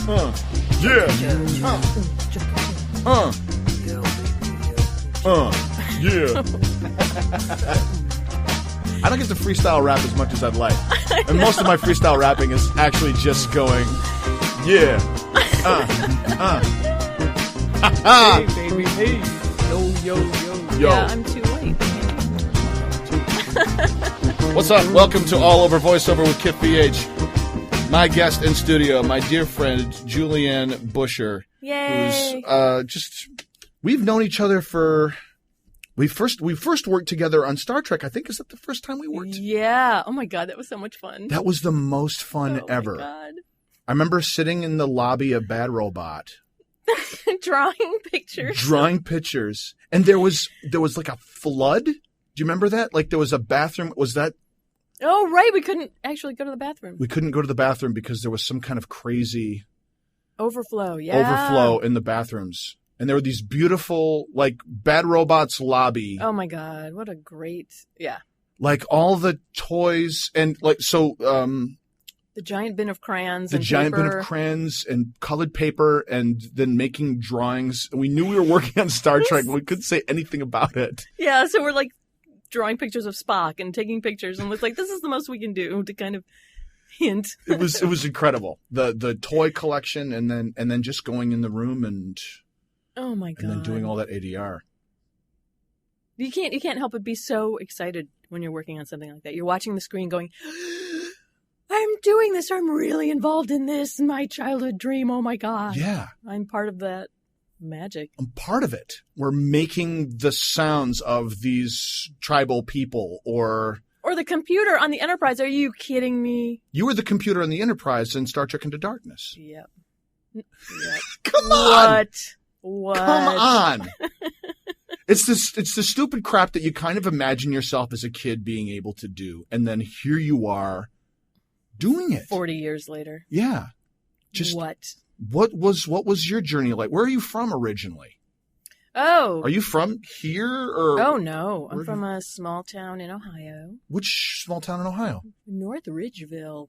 Yeah. Yeah. I don't get to freestyle rap as much as I'd like. And most of my freestyle rapping is actually just going, yeah. Hey, baby, hey. Yo. Yeah, I'm too late. What's up? Welcome to All Over Voiceover with Kiff BH. My guest in studio, my dear friend Julianne Buescher. Yay! Who's we've known each other for we first worked together on Star Trek. I think is that the first time we worked? Yeah. Oh my god, that was so much fun. That was the most fun ever. My god. I remember sitting in the lobby of Bad Robot. Drawing pictures. And there was like a flood. Do you remember that? Like there was a bathroom. Was that? Oh, right. We couldn't actually go to the bathroom. We couldn't go to the bathroom because there was some kind of crazy overflow in the bathrooms. And there were these beautiful, like, Bad Robot's lobby. Oh, my God. What a great, yeah. Like, all the toys and, like, so... the giant bin of crayons the and giant paper. bin of crayons and colored paper and then making drawings. We knew we were working on Star Trek, but we couldn't say anything about it. Yeah, so we're, like, drawing pictures of Spock and taking pictures, and it's like, this is the most we can do to kind of hint. It was incredible. The toy collection and then just going in the room and... Oh my god! And then doing all that ADR. You can't help but be so excited when you're working on something like that. You're watching the screen, going, "I'm doing this. I'm really involved in this. My childhood dream. Oh my god! Yeah, I'm part of that magic. I'm part of it. We're making the sounds of these tribal people, or the computer on the Enterprise. Are you kidding me? You were the computer on the Enterprise in Star Trek Into Darkness. Yep. Come on. What? Come on. It's the stupid crap that you kind of imagine yourself as a kid being able to do. And then here you are doing it. 40 years later. Yeah. Just what was your journey like? Where are you from originally? Oh. Are you from here or? Oh no. I'm from a small town in Ohio. Which small town in Ohio? North Ridgeville.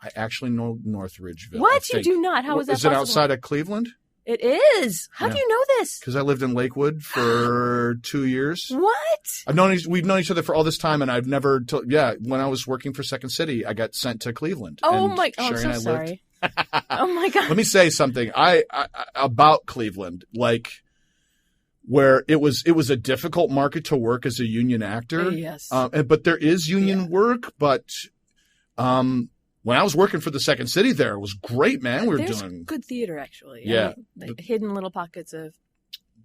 I actually know North Ridgeville. What? You do not? How is that possible? Is it outside of Cleveland? It is. How do you know this? Because I lived in Lakewood for 2 years. What? We've known each other for all this time, and I've never. When I was working for Second City, I got sent to Cleveland. Oh my! Oh, I'm so sorry. Oh my god! Let me say something. I about Cleveland, like where it was a difficult market to work as a union actor. Yes. But there is union work, but when I was working for the Second City there, it was great, man. There's good theater, actually. Yeah. Hidden little pockets of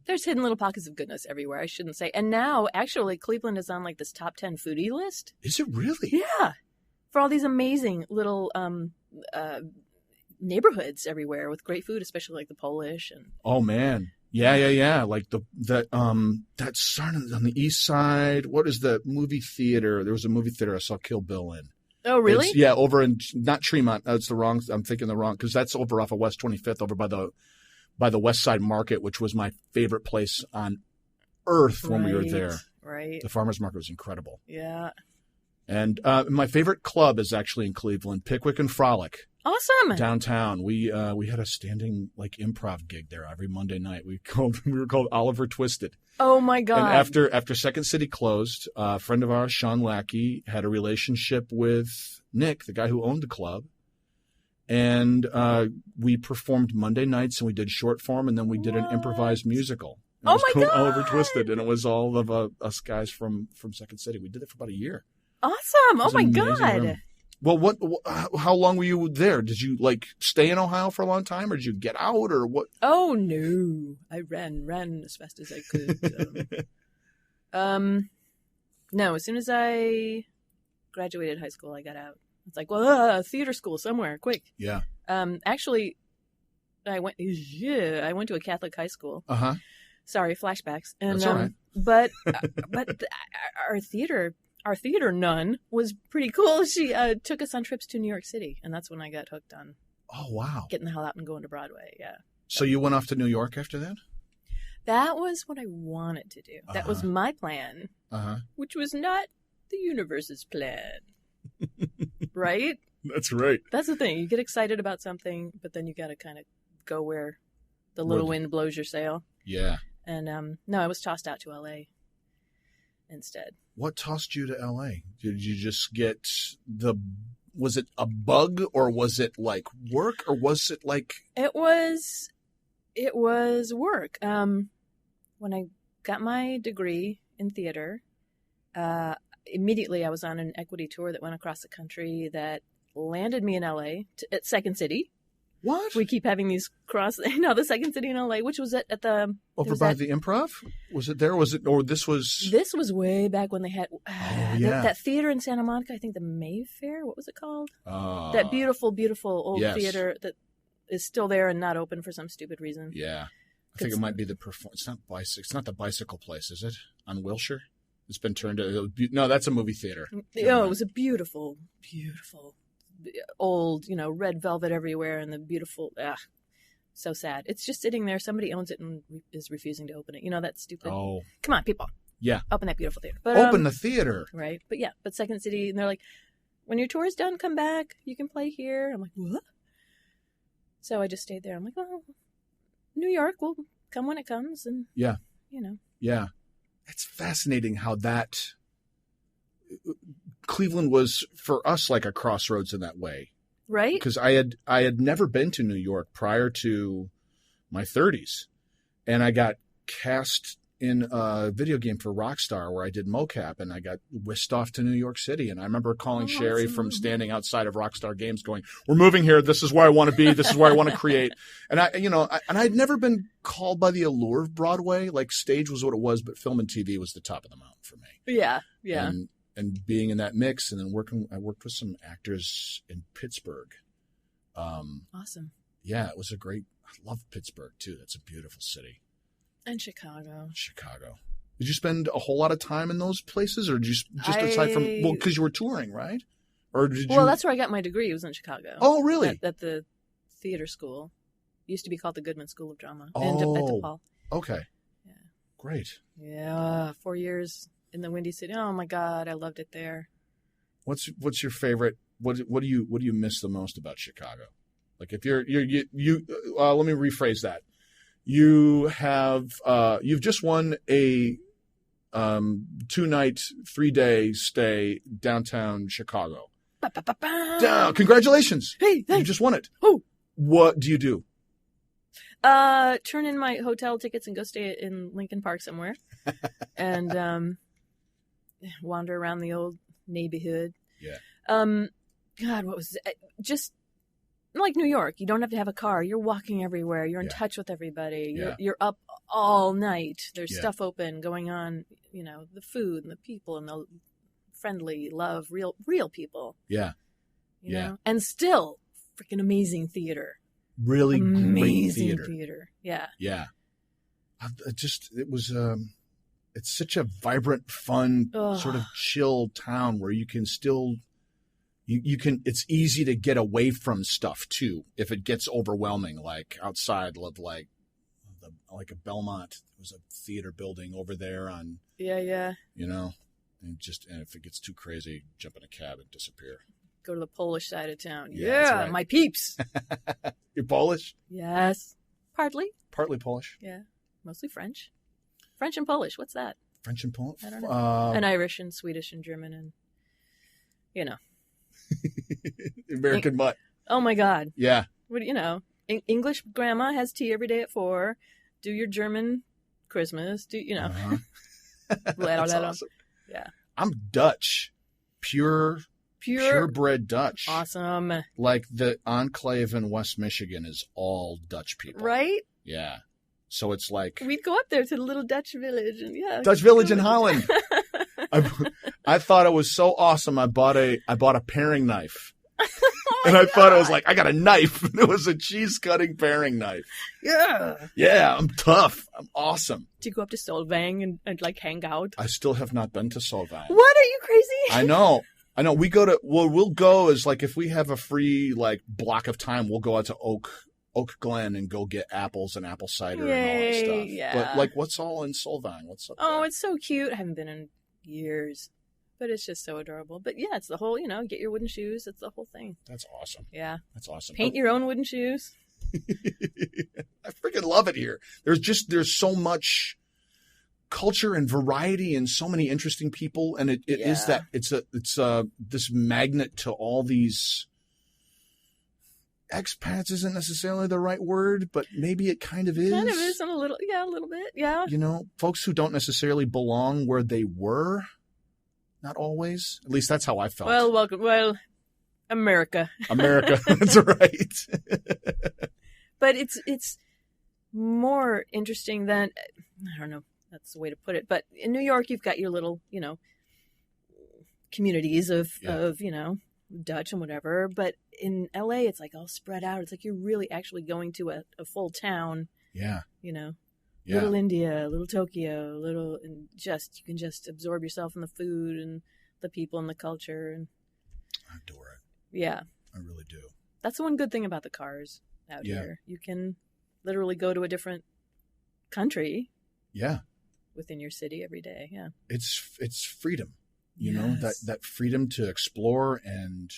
goodness everywhere, I shouldn't say. And now, actually, Cleveland is on, like, this top 10 foodie list. Is it really? Yeah. For all these amazing little neighborhoods everywhere with great food, especially, like, the Polish. And oh, man. Yeah. Like, that started on the east side. What is the movie theater? There was a movie theater I saw Kill Bill in. Oh, really? Over in not Tremont. That's the wrong. I'm thinking the wrong because that's over off of West 25th, over by the West Side Market, which was my favorite place on earth when we were there. Right. The farmers market was incredible. Yeah. And my favorite club is actually in Cleveland, Pickwick and Frolic. Awesome. Downtown. We had a standing like improv gig there every Monday night. We were called Oliver Twisted. Oh my god. And after Second City closed, a friend of ours, Sean Lackey, had a relationship with Nick, the guy who owned the club. And we performed Monday nights and we did short form and then we did an improvised musical. And oh my god. Oliver Twisted, and it was all of us guys from Second City. We did it for about a year. Awesome. Oh my god. Well, how long were you there? Did you like stay in Ohio for a long time, or did you get out, or what? Oh no, I ran as fast as I could. No, as soon as I graduated high school, I got out. It's like, well, theater school somewhere, quick. Yeah. Actually, I went to a Catholic high school. Uh-huh. Sorry, flashbacks. And that's all right. But our theater nun was pretty cool. She took us on trips to New York City, and that's when I got hooked on. Oh wow! Getting the hell out and going to Broadway. Yeah. So you went off to New York after that? That was what I wanted to do. That was my plan, which was not the universe's plan. Right? That's right. That's the thing. You get excited about something, but then you got to kind of go where the little wind blows your sail. Yeah. And no, I was tossed out to LA instead. What tossed you to LA? Did you just get was it a bug, or was it like work, or was it like? It was work. When I got my degree in theater, immediately I was on an equity tour that went across the country that landed me in LA at Second City. What? We keep having these the Second City in LA, which was at the over by the Improv. Was it there? Was it, or this was? This was way back when they had that theater in Santa Monica. I think the Mayfair. What was it called? That beautiful, beautiful old theater that is still there and not open for some stupid reason. Yeah, I think it might be the It's not the bicycle place, is it? On Wilshire. It's been turned to. No, that's a movie theater. Oh, it was a beautiful, beautiful. Old, red velvet everywhere, and the beautiful, so sad. It's just sitting there. Somebody owns it and is refusing to open it. That's stupid. Oh, come on, people. Yeah, open that beautiful theater. But, open the theater, right? But Second City, and they're like, when your tour is done, come back. You can play here. I'm like, what? So I just stayed there. I'm like, well, New York will come when it comes, and yeah, yeah. It's fascinating how that. Cleveland was for us like a crossroads in that way, right? Because I had never been to New York prior to my 30s, and I got cast in a video game for Rockstar where I did mocap, and I got whisked off to New York City. And I remember calling Sherry from standing outside of Rockstar Games, going, "We're moving here. This is where I want to be. This is where I want to create." And I'd never been called by the allure of Broadway. Like stage was what it was, but film and TV was the top of the mountain for me. Yeah. And being in that mix, and then I worked with some actors in Pittsburgh. Awesome. Yeah, it was a great. I love Pittsburgh too. That's a beautiful city. And Chicago. Did you spend a whole lot of time in those places, or did you just aside from because you were touring, right? Or did you? Well, that's where I got my degree. It was in Chicago. Oh, really? At the theater school. It used to be called the Goodman School of Drama. Oh, at DePaul. Okay. Yeah. Great. Yeah, 4 years. In the Windy City. Oh my God, I loved it there. What's your favorite? What do you miss the most about Chicago? Like if you let me rephrase that. You've just won a 2-night, 3-day stay downtown Chicago. Congratulations! Hey, thanks. You just won it. Oh, what do you do? Turn in my hotel tickets and go stay in Lincoln Park somewhere, and wander around the old neighborhood. Yeah. God, what was it? Just like New York. You don't have to have a car. You're walking everywhere. You're in touch with everybody. You're up all night. There's stuff open going on. The food and the people and the friendly, love, real people. Yeah. You know? And still freaking amazing theater. Really amazing great theater. Yeah. Yeah. It's such a vibrant, fun, sort of chill town where you can still, it's easy to get away from stuff too. If it gets overwhelming, like outside of like a Belmont, there was a theater building over there on, and if it gets too crazy, jump in a cab and disappear. Go to the Polish side of town. Yeah, right. My peeps. You're Polish? Yes. Partly. Partly Polish. Yeah. Mostly French. French and Polish. What's that? French and Polish? I don't know. And Irish and Swedish and German and, American butt. Oh, my God. Yeah. English grandma has tea every day at 4. Do your German Christmas. Uh-huh. That's awesome. Yeah. I'm Dutch. Purebred Dutch. Awesome. Like the enclave in West Michigan is all Dutch people. Right? Yeah. So it's like we'd go up there to the little Dutch village and Dutch village in Holland. I thought it was so awesome. I bought a paring knife. And I thought it was like, I got a knife. And it was a cheese cutting paring knife. Yeah. Yeah, I'm tough. I'm awesome. Do you go up to Solvang and like hang out? I still have not been to Solvang. What? Are you crazy? I know. We'll go as like if we have a free like block of time, we'll go out to Oak Glen and go get apples and apple cider and all that stuff. Yeah. But like what's all in Solvang? What's up there? Oh, it's so cute. I haven't been in years. But it's just so adorable. But yeah, it's the whole, get your wooden shoes. It's the whole thing. That's awesome. Yeah. That's awesome. Paint your own wooden shoes. I freaking love it here. There's so much culture and variety and so many interesting people. And it is that it's this magnet to all these expats isn't necessarily the right word, but maybe it kind of is. Kind of is a little bit. Yeah. Folks who don't necessarily belong where they were. Not always. At least that's how I felt. Well, welcome. Well, America. That's right. But it's more interesting than, I don't know, that's the way to put it. But in New York, you've got your little, communities of Dutch and whatever. But in LA, it's like all spread out. It's like you're really actually going to a full town. Yeah. Yeah. Little India, little Tokyo, and you can just absorb yourself in the food and the people and the culture. And I adore it. Yeah. I really do. That's the one good thing about the cars out here. You can literally go to a different country. Yeah. Within your city every day. Yeah. It's freedom. That freedom to explore and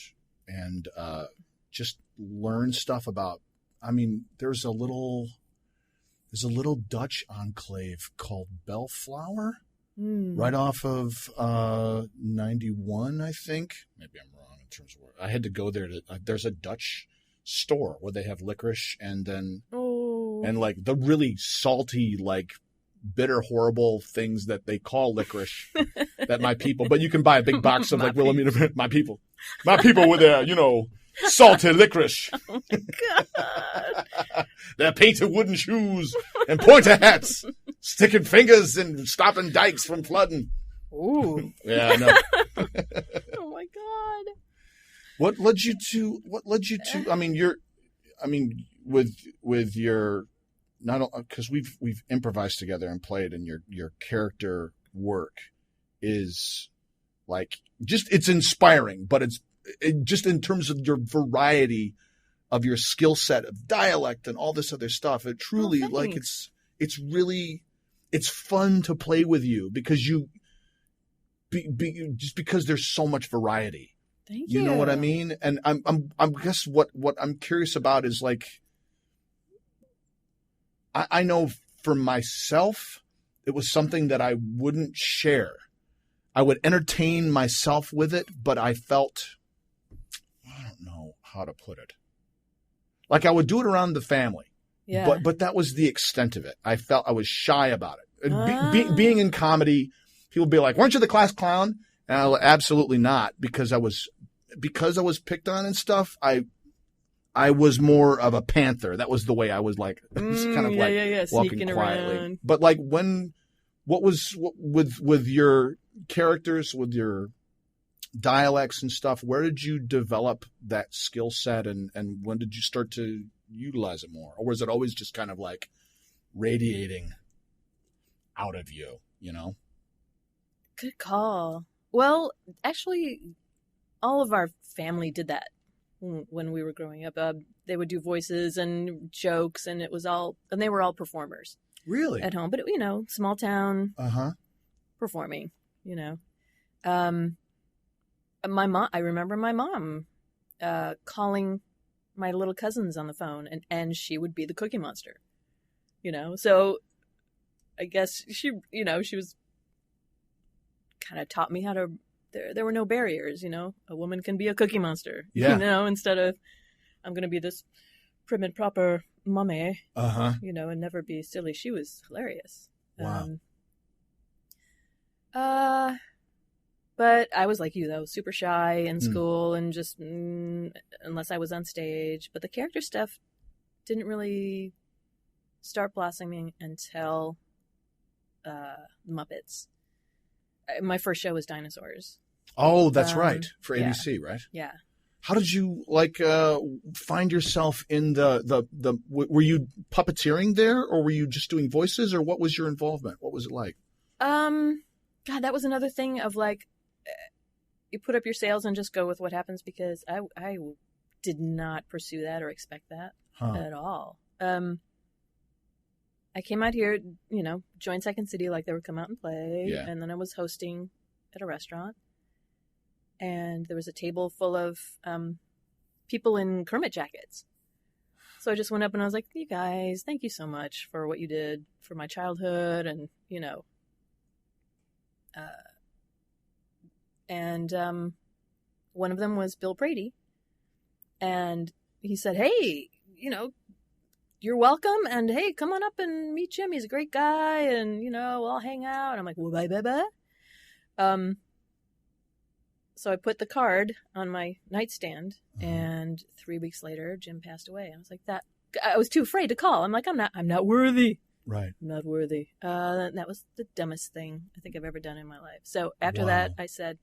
just learn stuff about. I mean, there's a little Dutch enclave called Bellflower, right off of 91, I think. Maybe I'm wrong in terms of where. I had to go there. There's a Dutch store where they have licorice and then and like the really salty, like bitter, horrible things that they call licorice that my people. But you can buy a big box of like Wilhelmina. My people with their salty licorice. Oh my God. Their painted wooden shoes and pointer hats, sticking fingers and stopping dikes from flooding. Ooh. Yeah, I know. Oh my God. What led you to? With your, not because we've improvised together and played, and your character work is like it's inspiring, but it's just in terms of your variety of your skill set of dialect and all this other stuff. It truly it's really fun to play with you because just because there's so much variety. Thank you. You know what I mean? And I'm guess what I'm curious about is like, I know for myself, it was something that I wouldn't share. I would entertain myself with it, but I felt, I don't know how to put it. Like I would do it around the family, but that was the extent of it. I felt I was shy about it. Being in comedy, people would be like, "Weren't you the class clown?" And I absolutely not, because I was picked on and stuff. I was more of a panther. That was the way I was like, kind of walking sneaking quietly. around. But like what with your characters, with your dialects and stuff, where did you develop that skill set and when did you start to utilize it more? Or was it always just kind of like radiating out of you, Good call. Well, actually, all of our family did that when we were growing up. They would do voices and jokes, and they were all performers. Really? At home, but small town. Performing. My mom. I remember my mom calling my little cousins on the phone, and she would be the Cookie Monster. So I guess she was kind of taught me how to. There were no barriers, A woman can be a Cookie Monster, instead of I'm going to be this prim and proper mummy, and never be silly. She was hilarious. Wow. But I was like you, though, super shy in school and just unless I was on stage. But the character stuff didn't really start blossoming until Muppets. My first show was Dinosaurs. Oh, that's right. For ABC, right? Yeah. How did you find yourself in the were you puppeteering there, or were you just doing voices, or what was your involvement? What was it like? God, that was another thing of like, you put up your sails and just go with what happens, because I did not pursue that or expect that at all. I came out here, joined Second City, like they would come out and play. Yeah. And then I was hosting at a restaurant. and there was a table full of people in Kermit jackets. So I just went up and I was like, you guys, thank you so much for what you did for my childhood. And, one of them was Bill Brady. And he said, hey, you're welcome. And hey, come on up and meet Jim. He's a great guy. And, we'll all hang out. And I'm like, well, bye. So I put the card on my nightstand, and 3 weeks later, Jim passed away. I was like, I was too afraid to call. I'm like, I'm not worthy. Right. I'm not worthy. That was the dumbest thing I think I've ever done in my life. So after that, I said,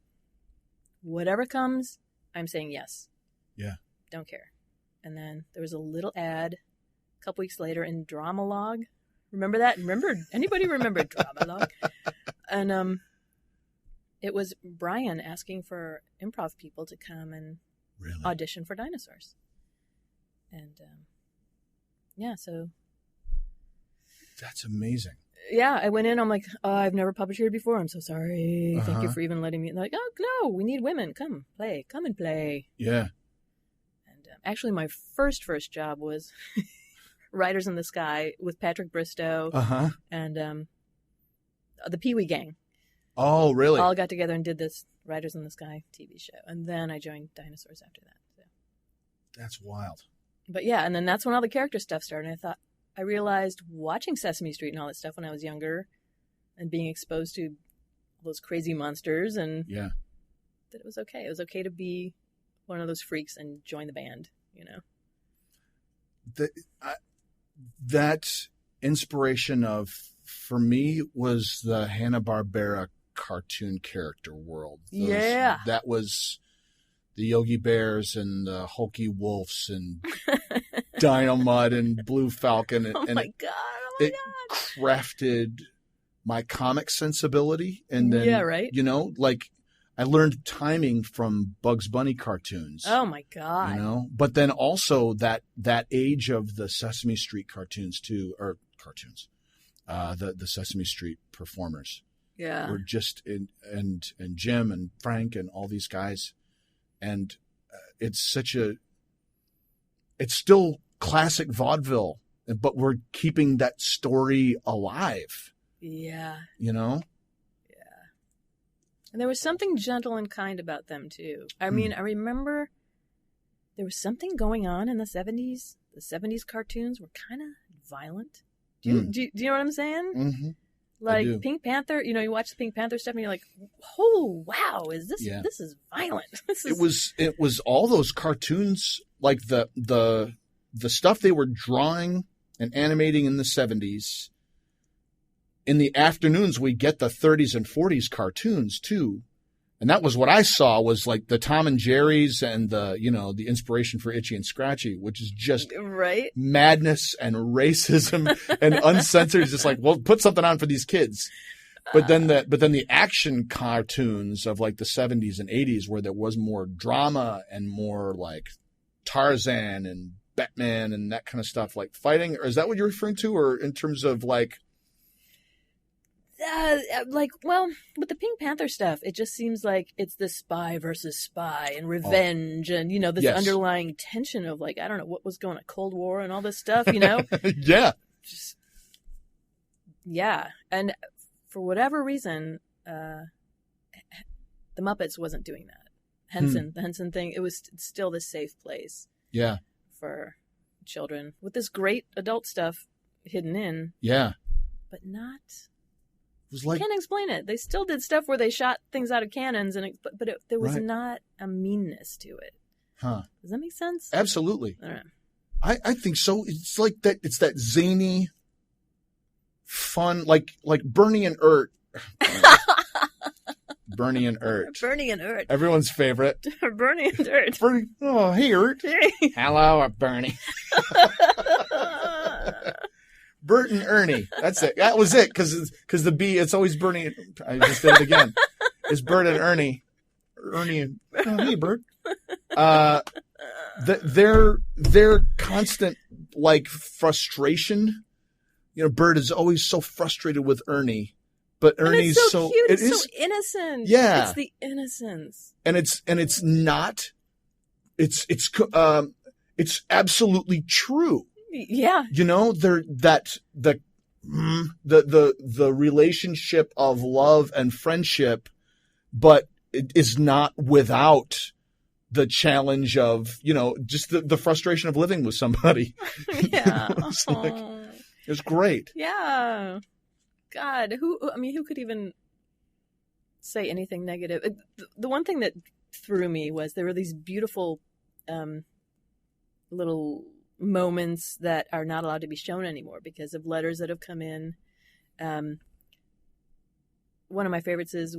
whatever comes, I'm saying yes. Yeah. Don't care. And then there was a little ad a couple weeks later in Dramalog. Remember that? Anybody remember Dramalog? And, it was Brian asking for improv people to come and audition for dinosaurs. And, so. That's amazing. Yeah, I went in. I'm like, I've never published here before. I'm so sorry. Thank you for even letting me. And they're like, oh, no, we need women. Come and play. Yeah. And actually, my first job was Riders in the Sky with Patrick Bristow and the Pee Wee Gang. Oh, really? All got together and did this Riders in the Sky TV show. And then I joined Dinosaurs after that. So. That's wild. But yeah, and then that's when all the character stuff started. And I realized watching Sesame Street and all that stuff when I was younger and being exposed to those crazy monsters and that it was okay. It was okay to be one of those freaks and join the band, That inspiration for me was the Hanna-Barbera cartoon character world. That was the Yogi Bears and the Hulky Wolves and Dino Mud and Blue Falcon. And my God. It crafted my comic sensibility. And then, I learned timing from Bugs Bunny cartoons. Oh my God. But then also that age of the Sesame Street cartoons too, or cartoons. The Sesame Street performers were just and Jim and Frank and all these guys, and it's still classic vaudeville, but we're keeping that story alive. Yeah. Yeah. And there was something gentle and kind about them too. I mean, I remember there was something going on in the 70s. The 70s cartoons were kind of violent. Do you know what I'm saying? Mm-hmm. Like Pink Panther, you watch the Pink Panther stuff and you're like, oh, wow, this is violent. It was all those cartoons, like the stuff they were drawing and animating in the 70s. In the afternoons, we get the 30s and 40s cartoons too. And that was what I saw was like the Tom and Jerry's and the inspiration for Itchy and Scratchy, which is just madness and racism and uncensored. It's just like, well, put something on for these kids. But then the action cartoons of like the 70s and 80s where there was more drama and more like Tarzan and Batman and that kind of stuff, like fighting. Or is that what you're referring to? Or in terms of like, with the Pink Panther stuff, it just seems like it's the spy versus spy and revenge and, this underlying tension of like, I don't know what was going on, Cold War and all this stuff, Yeah. And for whatever reason, the Muppets wasn't doing that. The Henson thing, it was still the safe place. Yeah. For children with this great adult stuff hidden in. Yeah. But not... I can't explain it. They still did stuff where they shot things out of cannons, but there was not a meanness to it. Huh? Does that make sense? Absolutely. I don't know. I think so. It's like that. It's that zany, fun, like Bernie and Ert. Bernie and Ert. Bernie and Ert. Everyone's favorite. Bernie and Ert. Bernie. Oh, hey Ert. Hey. Hello, Bernie. Bert and Ernie. That's it. That was it. Because the B, it's always Bernie. I just did it again. It's Bert and Ernie. Ernie and hey, Bert. Their constant like frustration. Bert is always so frustrated with Ernie, but And Ernie's it's so cute. It's is so innocent. Yeah. It's the innocence. and it's not it's absolutely true. Yeah. You know, the relationship of love and friendship, but it is not without the challenge of, you know, just the frustration of living with somebody. Yeah. You know, it's great. Yeah. God, who could even say anything negative? The one thing that threw me was there were these beautiful little moments that are not allowed to be shown anymore because of letters that have come in. One of my favorites is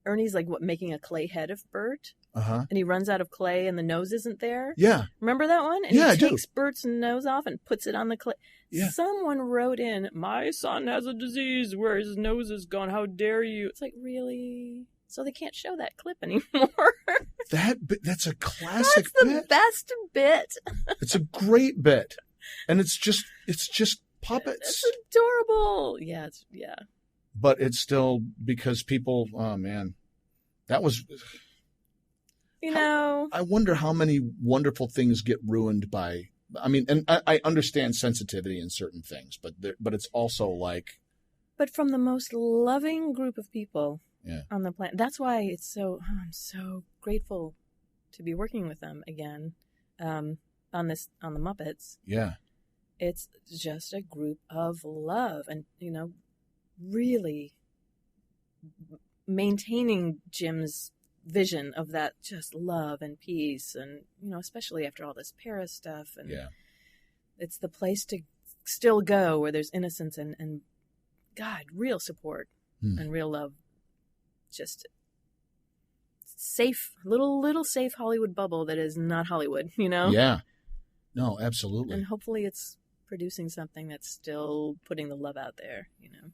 Ernie's making a clay head of Bert. Uh-huh. And he runs out of clay and the nose isn't there. Yeah. Remember that one? And Yeah, he I takes Bert's nose off and puts it on the clay. Yeah. Someone wrote in, "My son has a disease where his nose is gone. How dare you?" It's like, really? So they can't show that clip anymore. That's a classic That's the bit. best bit. It's a great bit. And it's just puppets. It's adorable. Yeah. But it's still because people, oh man, that was... You know, I wonder how many wonderful things get ruined by. I mean, and I understand sensitivity in certain things, but it's also like. But from the most loving group of people Yeah. on the planet, that's why I'm so grateful to be working with them again, on the Muppets. Yeah. It's just a group of love, and you know, really maintaining Jim's vision of that just love and peace, and you know, especially after all this Paris stuff, and Yeah. it's the place to still go where there's innocence and God, real support and real love. Just safe, little safe Hollywood bubble that is not Hollywood, you know? Yeah. No, absolutely. And hopefully it's producing something that's still putting the love out there, you know?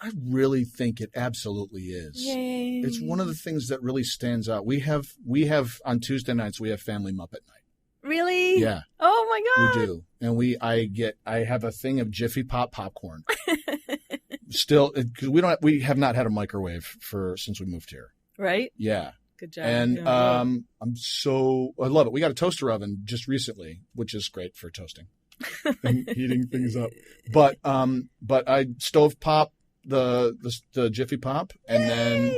I really think it absolutely is. Yay. It's one of the things that really stands out. We have on Tuesday nights, we have Family Muppet Night. Really? Yeah. Oh my God. We do. And I have a thing of Jiffy Pop popcorn. Still, because we have not had a microwave since we moved here. Right? Yeah. Good job. And Yeah. I love it. We got a toaster oven just recently, which is great for toasting and heating things up. But I stove pop the Jiffy Pop, and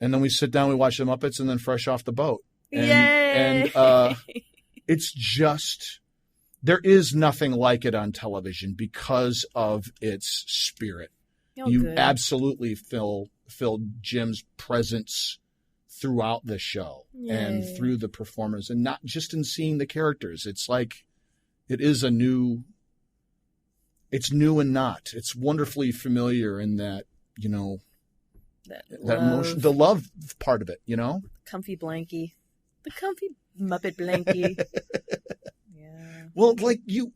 then we sit down, we watch the Muppets, and then fresh off the boat. And it's just, there is nothing like it on television because of its spirit. Good. Absolutely feel Jim's presence throughout the show and through the performers, and not just in seeing the characters. It's like it's new and not. It's wonderfully familiar in that, you know, that emotion, the love part of it, you know? Comfy blankie. The comfy Muppet blankie. Yeah. Well, like you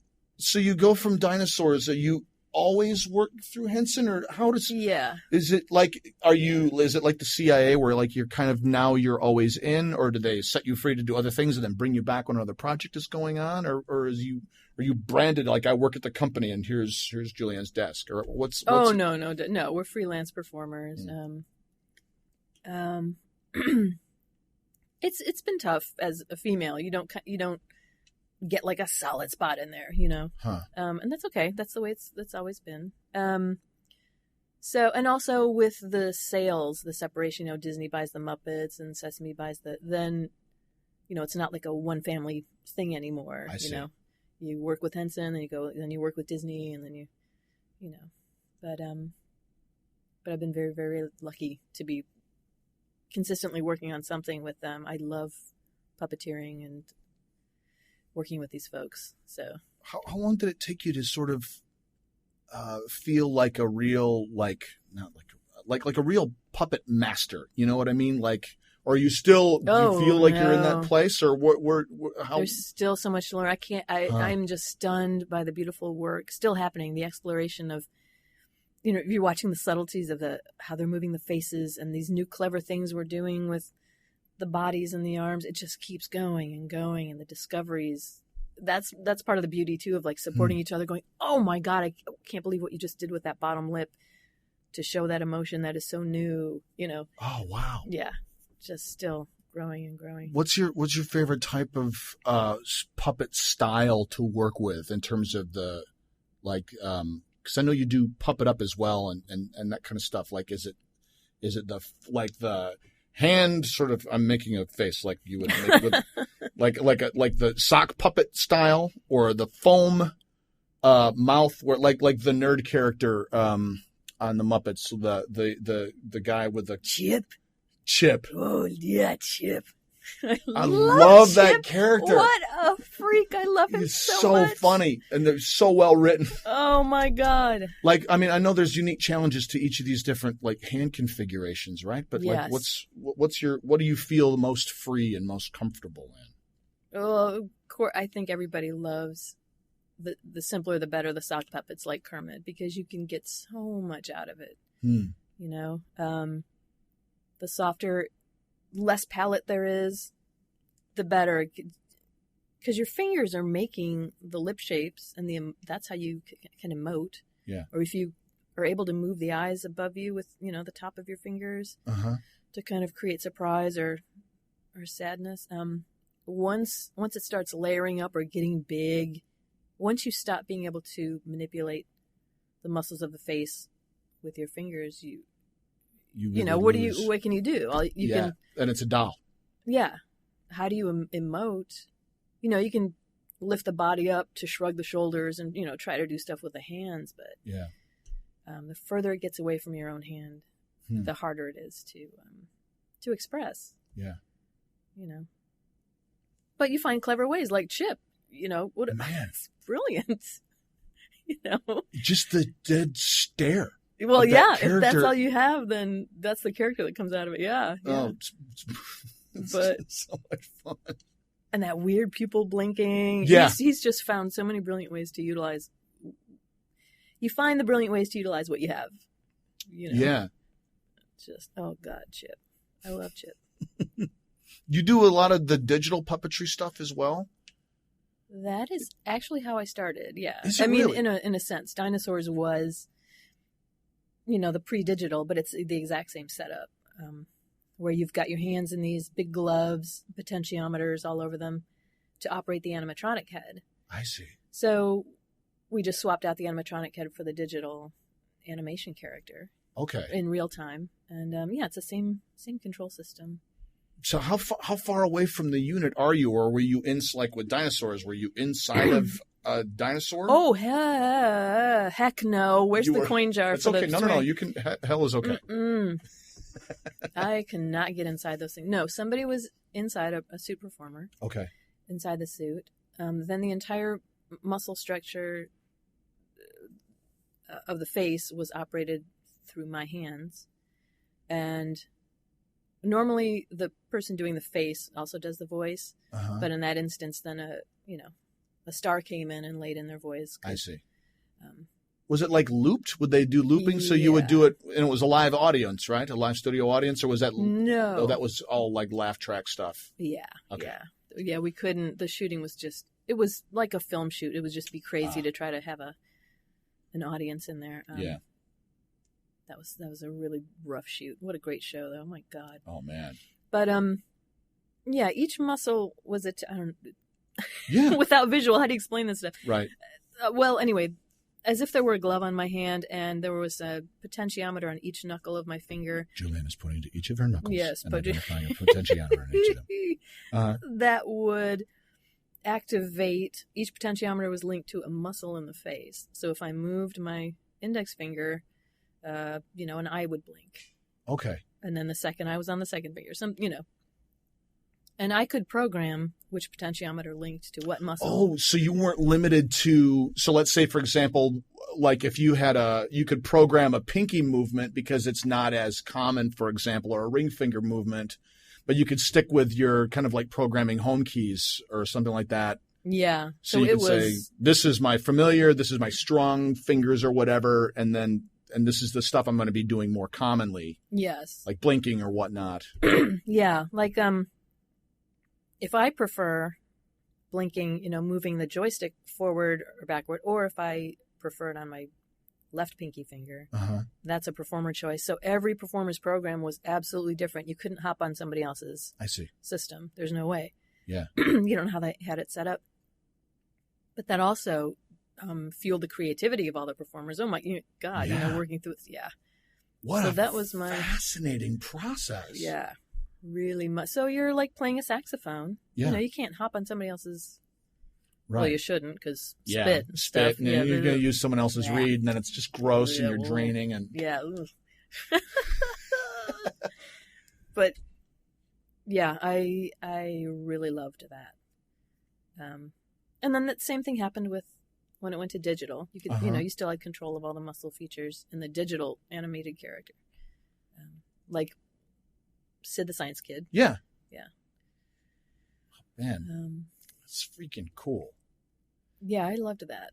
go from dinosaurs. You always work through Henson, or how does? Yeah. Is it like the CIA where like you're always in, or do they set you free to do other things and then bring you back when another project is going on, or are you branded like I work at the company and here's Julianne's desk, or what's Oh no, we're freelance performers. It's been tough as a female. You don't get like a solid spot in there, you know. And that's okay. That's the way that's always been. So, and also with the sales, the separation, you know, Disney buys the Muppets and Sesame buys then, you know, it's not like a one family thing anymore. I see. You know, you work with Henson, then you work with Disney, and then you know, but I've been very, very lucky to be consistently working on something with them. I love puppeteering and working with these folks. So how long did it take you to sort of feel like a real, like a real puppet master? You know what I mean? Like, or you still do you feel like you're in that place, or how? There's still so much to learn. I'm just stunned by the beautiful work still happening. The exploration of, you know, you're watching the subtleties of how they're moving the faces and these new clever things we're doing with the bodies and the arms. It just keeps going and going, and the discoveries. That's part of the beauty too of like supporting each other, going, oh my God, I can't believe what you just did with that bottom lip. to show that emotion that is so new, Oh, wow. Yeah, just still growing and growing. What's your favorite type of puppet style to work with in terms of the, like, because I know you do puppet up as well and that kind of stuff. Like, is it the hand sort of, I'm making a face like you would make with like the sock puppet style, or the foam mouth, where like the nerd character on the Muppets, the guy with the Chip. Oh yeah, Chip. I love that character. What a freak. I love him He's so much. funny, and they're so well written. Oh my God. Like, I mean, I know there's unique challenges to each of these different like hand configurations, right? But yes. like, what do you feel the most free and most comfortable in? Well, of course, I think everybody loves the simpler the better, the sock puppets like Kermit, because you can get so much out of it. The softer, less palette there is, the better, because your fingers are making the lip shapes, and that's how you can emote. Yeah. Or if you are able to move the eyes above you with the top of your fingers to kind of create surprise or sadness. Once it starts layering up or getting big, once you stop being able to manipulate the muscles of the face with your fingers, what can you do? You can, and it's a doll. Yeah. How do you emote? You can lift the body up to shrug the shoulders and, try to do stuff with the hands. But the further it gets away from your own hand, the harder it is to express. Yeah. But you find clever ways like Chip, what Man. It's brilliant. Just the dead stare. Well, yeah, character. if that's all you have, then that's the character that comes out of it. Yeah. Oh, but it's so much fun. And that weird pupil blinking. Yeah. He's just found so many brilliant ways to utilize. You find the brilliant ways to utilize what you have. Yeah. Just, oh God, Chip. I love Chip. You do a lot of the digital puppetry stuff as well? That is actually how I started. Yeah. Is it really? in a sense, Dinosaurs was, the pre-digital, but it's the exact same setup, where you've got your hands in these big gloves, potentiometers all over them to operate the animatronic head. I see. So we just swapped out the animatronic head for the digital animation character. Okay. In real time. And it's the same control system. So how far away from the unit are you, or were you like with Dinosaurs? Were you inside of a dinosaur? Oh heck no! Where's the coin jar? It's okay. No. You can. Hell is okay. I cannot get inside those things. No, somebody was inside a suit performer. Okay. Inside the suit. Then the entire muscle structure of the face was operated through my hands, and normally the person doing the face also does the voice, but in that instance, then a star came in and laid in their voice. I see. Was it like looped? Would they do looping? So you would do it, and it was a live audience, right? A live studio audience, or was that? No. Oh, that was all like laugh track stuff. Yeah. Okay. Yeah. We couldn't. The shooting was just. It was like a film shoot. It would just be crazy to try to have an audience in there. Yeah. That was a really rough shoot. What a great show, though. Oh my God. Oh man. But each muscle was Yeah. without visual. How do you explain this stuff? Right. Well, anyway, as if there were a glove on my hand, and there was a potentiometer on each knuckle of my finger. Julianne is pointing to each of her knuckles. Yes, and identifying a potentiometer on each of them. That would activate. Each potentiometer was linked to a muscle in the face. So if I moved my index finger, an eye would blink. Okay. And then the second eye was on the second finger. And I could program which potentiometer linked to what muscle. Oh, so you weren't limited to, so let's say, for example, like if you had you could program a pinky movement because it's not as common, for example, or a ring finger movement, but you could stick with your kind of like programming home keys or something like that. Yeah. So you could say, this is my familiar, this is my strong fingers or whatever, and this is the stuff I'm going to be doing more commonly. Yes. Like blinking or whatnot. Yeah. Like, if I prefer blinking, moving the joystick forward or backward, or if I prefer it on my left pinky finger. Uh-huh. That's a performer choice. So every performer's program was absolutely different. You couldn't hop on somebody else's I see. system. There's no way. Yeah. You don't know how they had it set up. But that also fueled the creativity of all the performers. Oh my God, Yeah. working through it. Yeah. What So a that was my fascinating process. Yeah. Really much. So you're like playing a saxophone. Yeah. You can't hop on somebody else's. Right. Well, you shouldn't because Yeah. spit. And Spit. stuff. And Yeah, you're going to use someone else's Yeah. reed, and then it's just gross, and Yeah, you're well, draining. And Yeah. But yeah, I really loved that. And then that same thing happened with when it went to digital. You could, Uh-huh. you still had control of all the muscle features in the digital animated character, like Sid the Science Kid. Yeah. Yeah. Oh, man, that's freaking cool. Yeah, I loved that.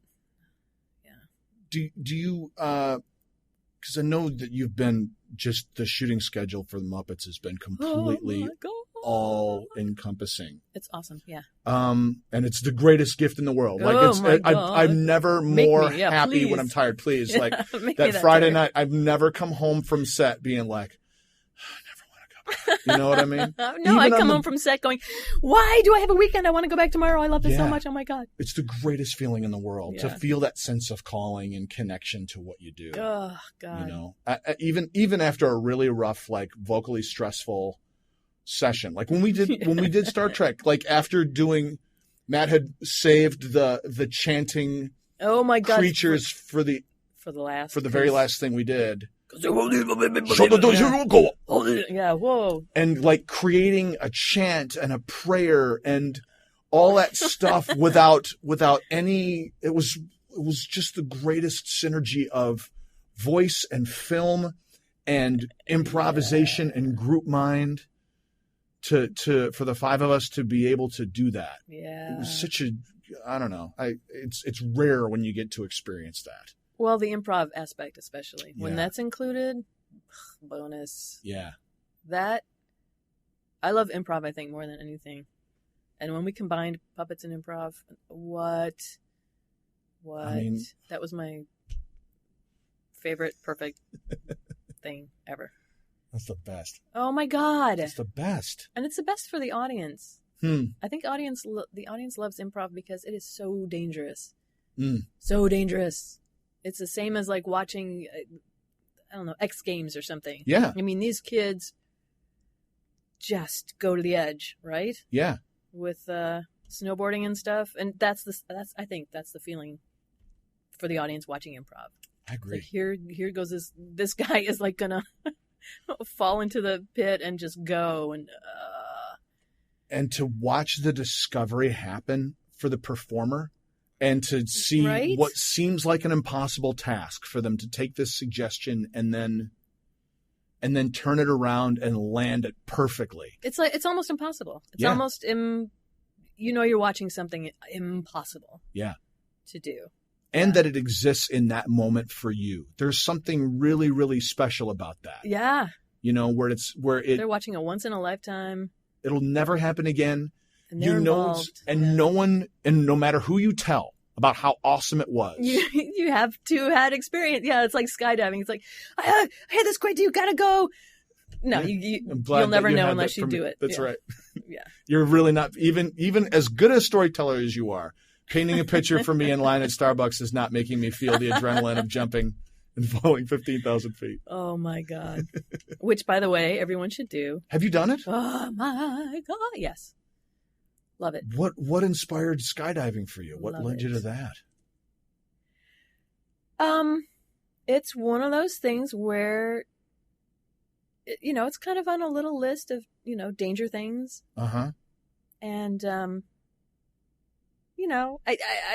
Do you? Because I know that you've been just the shooting schedule for the Muppets has been completely Oh my God. all encompassing. It's awesome. Yeah. And it's the greatest gift in the world. Like Oh my God. I'm never Make more me, yeah, happy when please. I'm tired. Please, like Make me that Friday tired. night, I've never come home from set being like, I never want to go back. You know what I mean? No, Even I on come the- home from set going, why do I have a weekend? I want to go back tomorrow. I love this so Yeah. much. Oh my God. It's the greatest feeling in the world to Yeah. feel that sense of calling and connection to what you do. Oh God. Even after a really rough, like vocally stressful session, like when we did Star Trek, like after doing, Matt had saved the chanting Oh my God. creatures for the very last thing we did. Yeah. Whoa. And like creating a chant and a prayer and all that stuff without any, it was just the greatest synergy of voice and film and improvisation and group mind to for the five of us to be able to do that. Yeah. It was such a, I don't know. It's rare when you get to experience that. Well, the improv aspect, especially when Yeah. that's included, bonus. Yeah. That I love improv. I think more than anything. And when we combined puppets and improv, what? I mean- That was my favorite perfect thing ever. That's the best. Oh my God. That's the best. And it's the best for the audience. Hmm. I think the audience loves improv because it is so dangerous. Mm. So dangerous. It's the same as like watching, I don't know, X Games or something. Yeah. I mean, these kids just go to the edge, right? Yeah. With snowboarding and stuff, and that's I think that's the feeling for the audience watching improv. I agree. Like here goes this guy is like gonna fall into the pit and just go And to watch the discovery happen for the performer and to see Right? what seems like an impossible task for them to take this suggestion and then turn it around and land it perfectly. it's almost impossible. It's Yeah. almost you're watching something impossible. Yeah. To do. And Yeah. that it exists in that moment for you. There's something really, really special about that. Yeah. Where They're watching a once in a lifetime it'll never happen again. and they're involved. No matter who you tell about how awesome it was. You have to had experience. Yeah, it's like skydiving. It's like, I had this great. You gotta go. No, Yeah. I'm glad you'll that never you know had unless that you from- do it. That's Yeah. right. Yeah. You're really not even as good a storyteller as you are. Painting a picture for me in line at Starbucks is not making me feel the adrenaline of jumping and falling 15,000 feet. Oh my God. Which, by the way, everyone should do. Have you done it? Oh my God. Yes. Love it. What inspired skydiving for you? What Love led you it. to that? It's one of those things where, it's kind of on a little list of, danger things. Uh-huh. And, I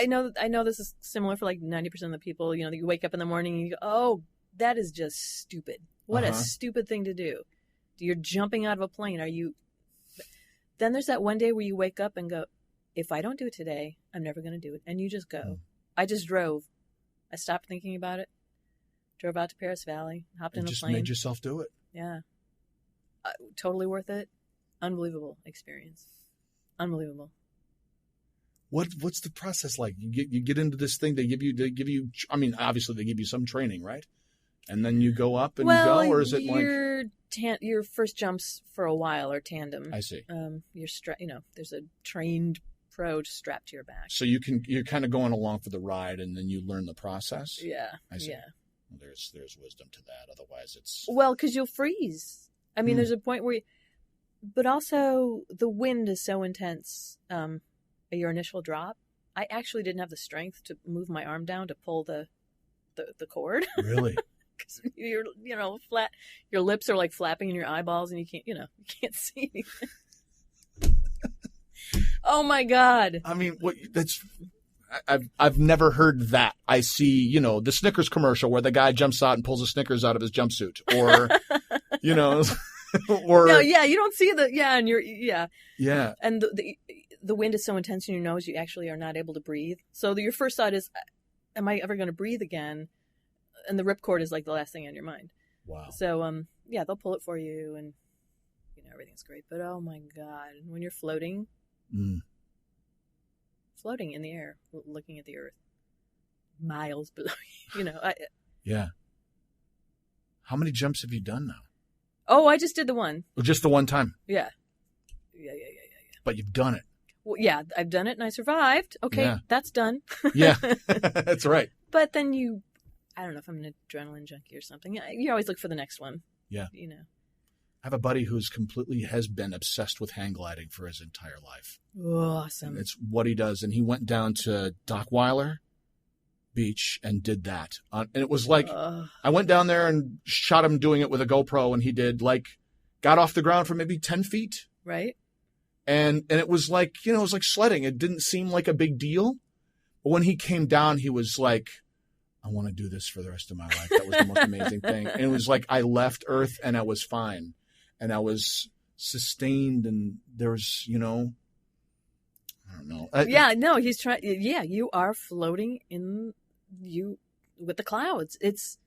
know this is similar for like 90% of the people, you wake up in the morning and you go, oh, that is just stupid. What a Uh-huh. stupid thing to do. You're jumping out of a plane. Then there's that one day where you wake up and go, if I don't do it today, I'm never going to do it. And you just go. Mm. I just drove. I stopped thinking about it. Drove out to Paris Valley, hopped in And a just plane. made yourself do it. Yeah. Totally worth it. Unbelievable experience. Unbelievable. What's the process like? You get into this thing. They give you. I mean, obviously they give you some training, right? And then you go up and go, or is it your first jumps for a while are tandem? I see. There's a trained pro strapped to your back, so you're kind of going along for the ride, and then you learn the process. Yeah, I see. Yeah. Well, there's wisdom to that. Otherwise, it's because you'll freeze. I mean, there's a point where, but also the wind is so intense. Your initial drop, I actually didn't have the strength to move my arm down to pull the cord. Really? Because you're flat, your lips are like flapping in your eyeballs, and you can't see anything. Oh my God! I mean, I've never heard that. I see, the Snickers commercial where the guy jumps out and pulls a Snickers out of his jumpsuit, or or no, yeah, you don't see and and the wind is so intense in your nose, you actually are not able to breathe. So your first thought is, am I ever going to breathe again? And the ripcord is like the last thing on your mind. Wow. So, they'll pull it for you, and everything's great. But oh my God, when you're floating in the air, looking at the earth, miles below you, yeah. How many jumps have you done now? Oh, I just did the one. Well, just the one time? Yeah. But you've done it. Well, yeah, I've done it and I survived. Okay, That's done. Yeah, that's right. But then I don't know if I'm an adrenaline junkie or something. You always look for the next one. Yeah. I have a buddy who's has been obsessed with hang gliding for his entire life. Awesome. And it's what he does. And he went down to Dockweiler Beach and did that. And it was like, I went down there and shot him doing it with a GoPro, and he did got off the ground for maybe 10 feet. Right. And it was like, it was like sledding. It didn't seem like a big deal. But when he came down, he was like, I want to do this for the rest of my life. That was the most amazing thing. And it was like I left Earth and I was fine. And I was sustained, and there's, I don't know. He's trying. Yeah, you are floating with the clouds. It's,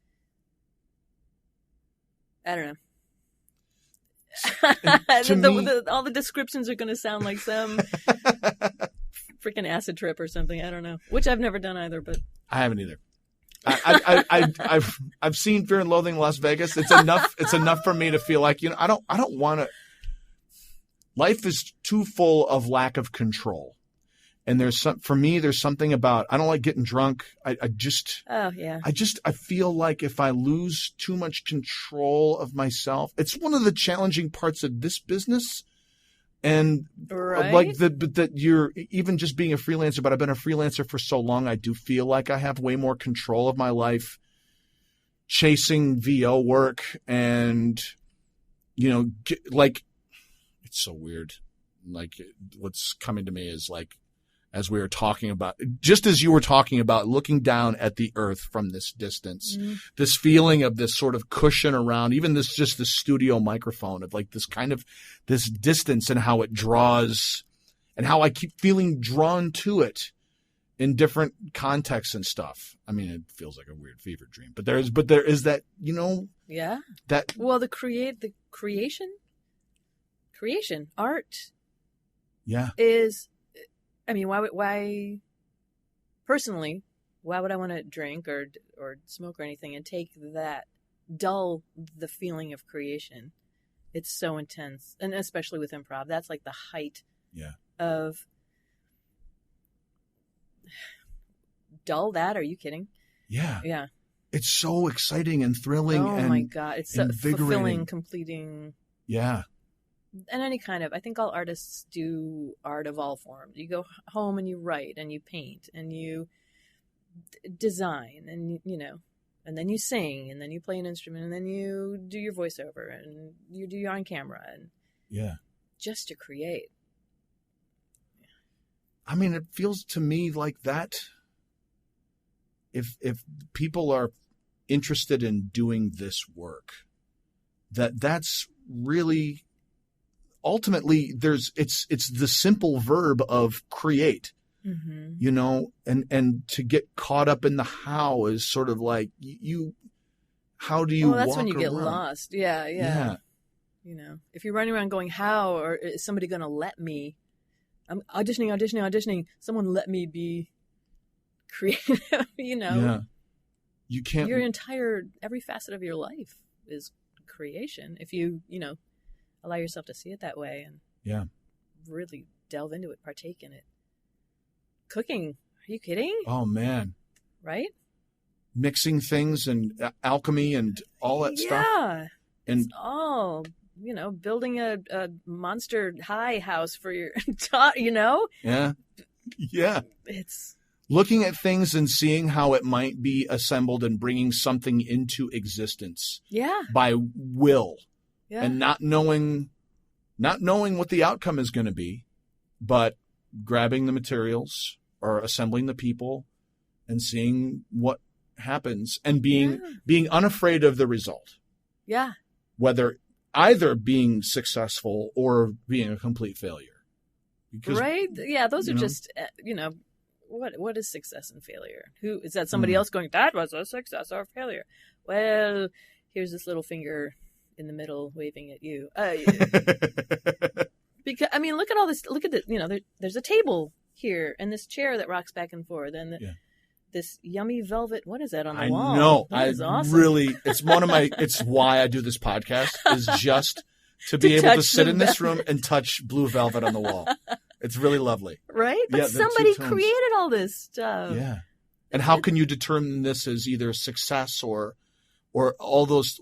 I don't know. All the descriptions are going to sound like some freaking acid trip or something. I don't know, which I've never done either, but I haven't either. I've seen Fear and Loathing in Las Vegas. It's enough. It's enough for me to feel like, I don't want to. Life is too full of lack of control, and there's something about, I don't like getting drunk. I feel like if I lose too much control of myself, it's one of the challenging parts of this business. And right. that you're even just being a freelancer, but I've been a freelancer for so long. I do feel like I have way more control of my life, chasing VO work, and it's so weird. Like, what's coming to me is like, as we were talking about, just as you were talking about looking down at the earth from this distance, this feeling of this sort of cushion around, even this studio microphone, of like this kind of this distance, and how it draws, and how I keep feeling drawn to it in different contexts and stuff. I mean, it feels like a weird fever dream, but there is that, yeah, that, well, the creation, art, yeah, is, I mean, why personally, why would I want to drink or smoke or anything and dull the feeling of creation? It's so intense. And especially with improv, that's like the height of dull that. Are you kidding? Yeah. Yeah. It's so exciting and thrilling. Oh my God. It's so fulfilling, completing. Yeah. And any kind of, I think all artists do art of all forms. You go home and you write and you paint and you design and, and then you sing and then you play an instrument and then you do your voiceover and you do your on camera and just to create. I mean, it feels to me like that. If people are interested in doing this work, that's really, ultimately, it's the simple verb of create, and to get caught up in the how is sort of like how do you that's walk when you get around? lost. Yeah. If you're running around going, how, or is somebody going to let me? I'm auditioning. Someone let me be creative, Yeah. You can't. Every facet of your life is creation. If you, allow yourself to see it that way and really delve into it, partake in it. Cooking. Are you kidding? Oh, man. Right? Mixing things and alchemy and all that stuff. Yeah. And it's all, building a monster high house for your, Yeah. Yeah. It's looking at things and seeing how it might be assembled and bringing something into existence. Yeah. By will. Yeah. And not knowing what the outcome is going to be, but grabbing the materials or assembling the people and seeing what happens and being unafraid of the result. Yeah. Whether either being successful or being a complete failure. Because, right? Yeah, those are just, what is success and failure? Who is that? Somebody else going, that was a success or failure? Well, here's this little finger in the middle waving at you. Because look at all this. Look at the, there's a table here and this chair that rocks back and forth, and this yummy velvet. What is that on the wall? I know. That is awesome. Really, it's it's why I do this podcast, is just to be able to sit in this room and touch blue velvet on the wall. It's really lovely. Right? But somebody created all this stuff. Yeah. And how can you determine this as either success or all those,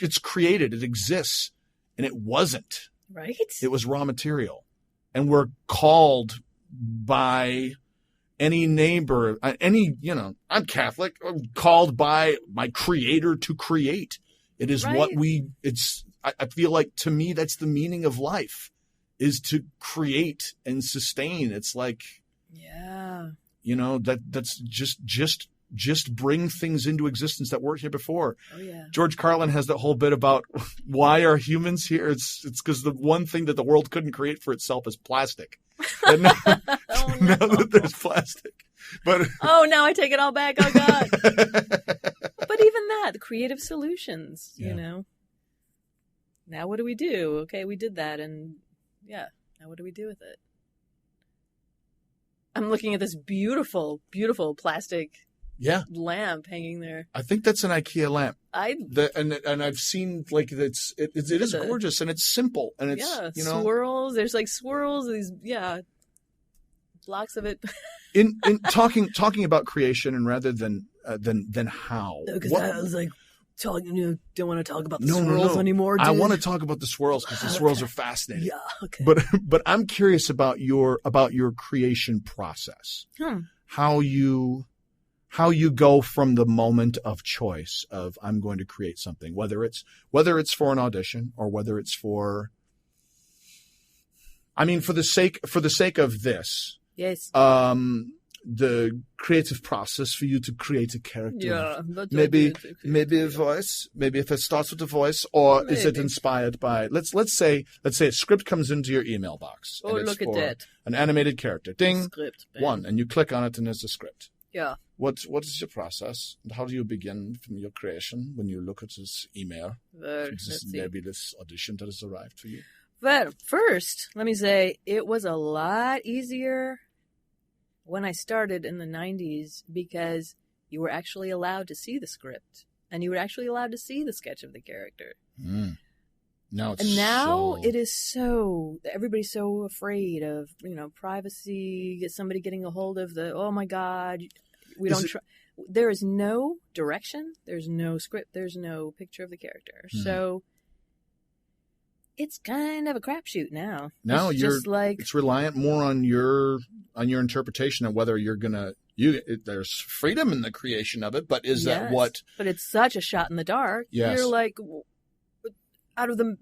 it's created, it exists, and it wasn't. Right? It was raw material. And we're called by any neighbor, I'm Catholic, I'm called by my creator to create. It is what I feel like, to me, that's the meaning of life, is to create and sustain. It's like, that's just bring things into existence that weren't here before. Oh, yeah. George Carlin has that whole bit about why are humans here? It's because the one thing that the world couldn't create for itself is plastic. And now, now that there's plastic. But now I take it all back. Oh, God. But even that, the creative solutions, Now what do we do? Okay, we did that. And now what do we do with it? I'm looking at this beautiful, beautiful plastic lamp hanging there. I think that's an IKEA lamp. And I've seen, like, it is gorgeous, and it's simple, and it's swirls. There's like swirls. These blocks of it. in talking about creation, and rather than how. Because I was like, don't want to talk about the swirls anymore. Dude. I want to talk about the swirls because the swirls are fascinating. Yeah. Okay. But I'm curious about your creation process. How you go from the moment of choice of I'm going to create something, whether it's for an audition or whether it's for the sake of this. Yes. The creative process for you to create a character. Yeah. Maybe a voice. Maybe if it starts with a voice, or is it inspired by? Let's say a script comes into your email box. Oh, and it's look at that! An animated character. Ding. Script. One, and you click on it, and there's a script. Yeah. What is your process? And how do you begin from your creation when you look at this email? Maybe this audition that has arrived for you. Well, first, let me say it was a lot easier when I started in the 90s, because you were actually allowed to see the script and you were actually allowed to see the sketch of the character. Now it is so, everybody's so afraid of, privacy, somebody getting a hold of oh my God, there is no direction, there's no script, there's no picture of the character. So it's kind of a crapshoot now. Now it's reliant more on your interpretation of whether you're gonna there's freedom in the creation of it, but is that what? But it's such a shot in the dark. Yes. You're like, out of the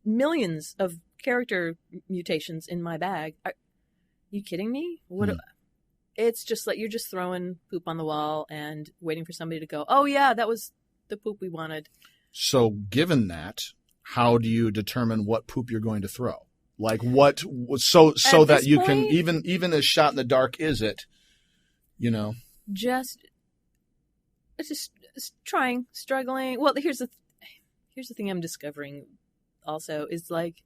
millions of character mutations in my bag, are you kidding me? It's just like you're just throwing poop on the wall and waiting for somebody to go, oh yeah, that was the poop we wanted. So given that, how do you determine what poop you're going to throw? Like what, so that you can, even as shot in the dark is it, Just trying, struggling. Well, here's the thing I'm discovering also is like,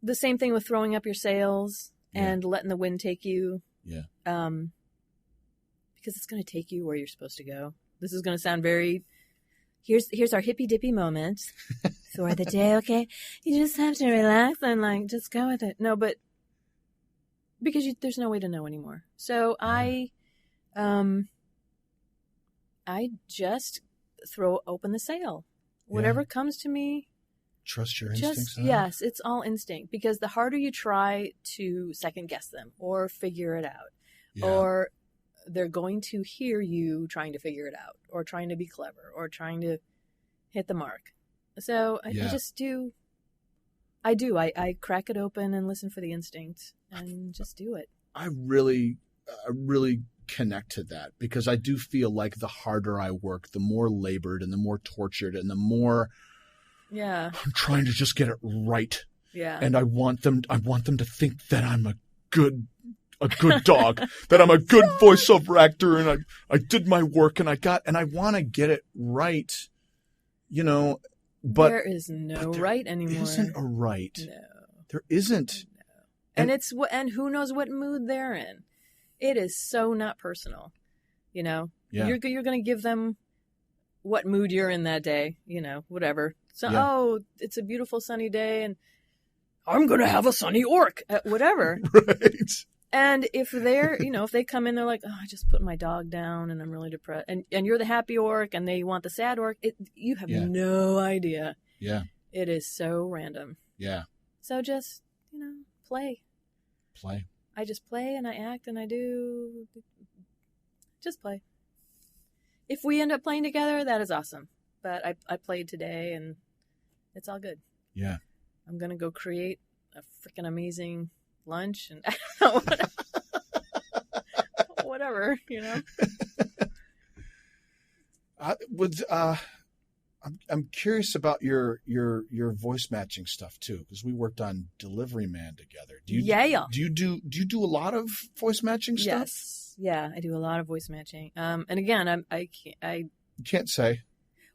the same thing with throwing up your sails and letting the wind take you. Yeah. Because it's going to take you where you're supposed to go. This is going to sound very, here's our hippy dippy moment for the day. Okay. You just have to relax and like, just go with it. No, but because there's no way to know anymore. So I just throw open the sail. Whatever comes to me. Trust your instincts. Yes, it's all instinct, because the harder you try to second guess them or figure it out, or they're going to hear you trying to figure it out or trying to be clever or trying to hit the mark. So I just do. I crack it open and listen for the instinct and just do it. I really connect to that, because I do feel like the harder I work, the more labored and the more tortured and the more I'm trying to just get it right. Yeah. And I want them to think that I'm a good dog, that I'm a good voiceover actor, and I did my work and I want to get it right, but there is no right anymore. There isn't a right. No. There isn't. No. And who knows what mood they're in. It is so not personal, Yeah. You're going to give them what mood you're in that day, whatever. So, it's a beautiful sunny day and I'm going to have a sunny orc, whatever. Right. And if they're, if they come in, they're like, oh, I just put my dog down and I'm really depressed. And you're the happy orc and they want the sad orc. You have no idea. Yeah. It is so random. Yeah. So just, play. Play. I just play and I act and I do. Just play. If we end up playing together, that is awesome. But I played today and it's all good. Yeah. I'm going to go create a freaking amazing lunch and I don't know, whatever, I'm curious about your voice matching stuff too, because we worked on Delivery Man together. Do you do a lot of voice matching stuff? Yes. Yeah, I do a lot of voice matching. And again, You can't say.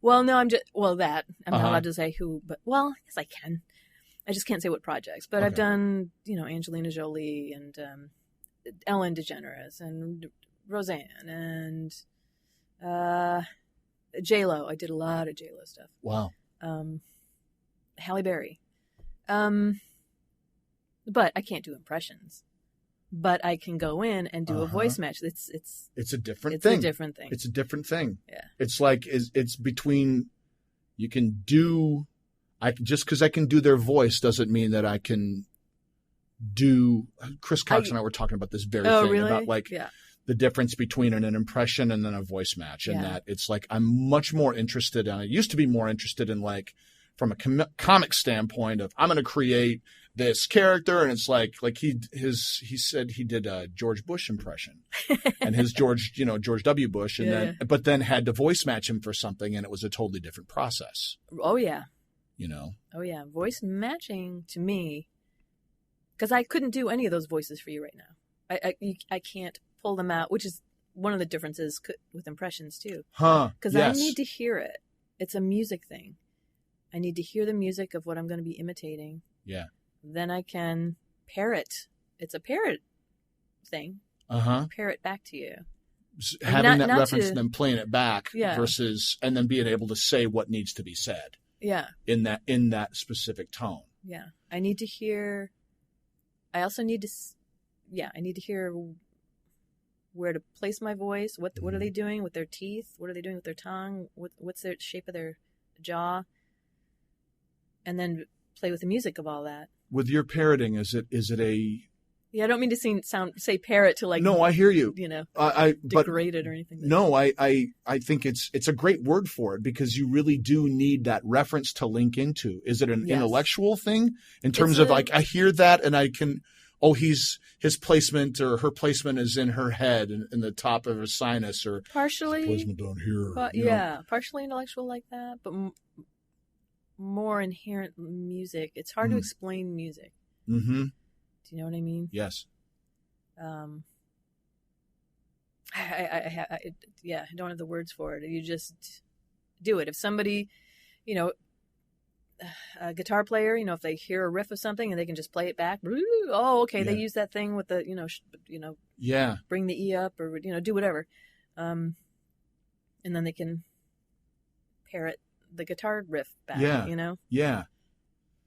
Well, no, I'm not allowed to say who, but yes, I can. I just can't say what projects. But I've done, Angelina Jolie and Ellen DeGeneres and Roseanne and J-Lo. I did a lot of J-Lo stuff. Wow. Halle Berry. But I can't do impressions. But I can go in and do a voice match. It's a different thing. It's a different thing. Yeah. It's like it's between you can do. Just because I can do their voice doesn't mean that I can do. Chris Cox and I were talking about this very thing really? About the difference between an impression and then a voice match, and that it's like I'm much more interested in. I used to be more interested in from a comic standpoint of I'm going to create this character, and it's like he said he did a George Bush impression and his George W. Bush, and then had to voice match him for something, and it was a totally different process. Oh yeah. Oh yeah, voice matching to me, because I couldn't do any of those voices for you right now. I can't pull them out, which is one of the differences with impressions too. Because I need to hear it. It's a music thing. I need to hear the music of what I'm going to be imitating. Yeah. Then I can parrot. It's a parrot thing. Parrot back to you. Having that reference and then playing it back versus, and then being able to say what needs to be said. Yeah. In that specific tone. Yeah. I need to hear. I also need to. Yeah, I need to hear where to place my voice. What are they doing with their teeth? What are they doing with their tongue? What's the shape of their jaw? And then play with the music of all that. With your parroting, is it a? Yeah, I don't mean to say parrot to No, I hear you. Degrade it or anything. No, I think it's a great word for it, because you really do need that reference to link into. Is it an intellectual thing in terms of I hear that and I can, his placement or her placement is in her head and in the top of her sinus, or partially placement down here. Partially intellectual like that, but more inherent music. It's hard to explain music. Mm-hmm. Do you know what I mean? Yes. I don't have the words for it. You just do it. If somebody, a guitar player, if they hear a riff of something and they can just play it back. Oh, okay. Yeah. They use that thing with the, Yeah. bring the E up or, do whatever. And then they can parrot the guitar riff back, Yeah. Yeah.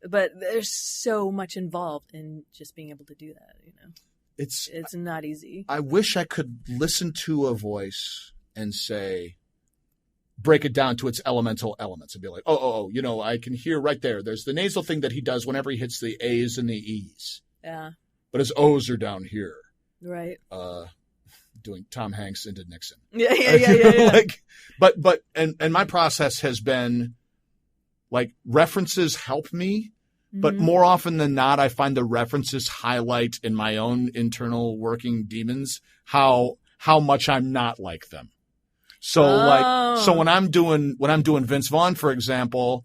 But there's so much involved in just being able to do that, It's not easy. I wish I could listen to a voice and say, break it down to its elemental elements and be like, I can hear right there. There's the nasal thing that he does whenever he hits the A's and the E's. Yeah. But his O's are down here. Right. Doing Tom Hanks into Nixon. Yeah. But my process has been like references help me, but more often than not, I find the references highlight in my own internal working demons how much I'm not like them. So so when I'm doing Vince Vaughn, for example,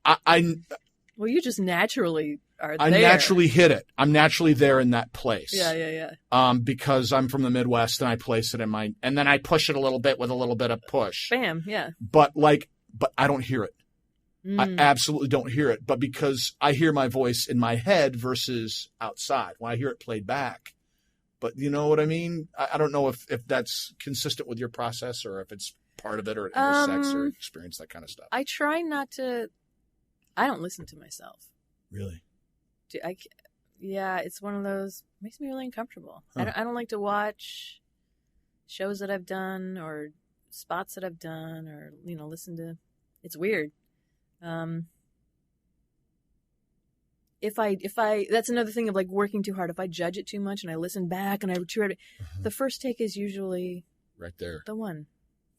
well, you just naturally are there. I naturally hit it. I'm naturally there in that place. Yeah. Because I'm from the Midwest and I place it and then I push it a little bit with a little bit of push. Bam, yeah. But I don't hear it. I absolutely don't hear it. But because I hear my voice in my head versus outside when I hear it played back. But you know what I mean? I don't know if that's consistent with your process or if it's part of it or intersects or experience that kind of stuff. I try not to. I don't listen to myself. Really? It's one of those, makes me really uncomfortable. Huh. I don't like to watch shows that I've done or spots that I've done or, listen to, it's weird. If I, that's another thing of like working too hard. If I judge it too much and I listen back and I try to, the first take is usually right there, the one,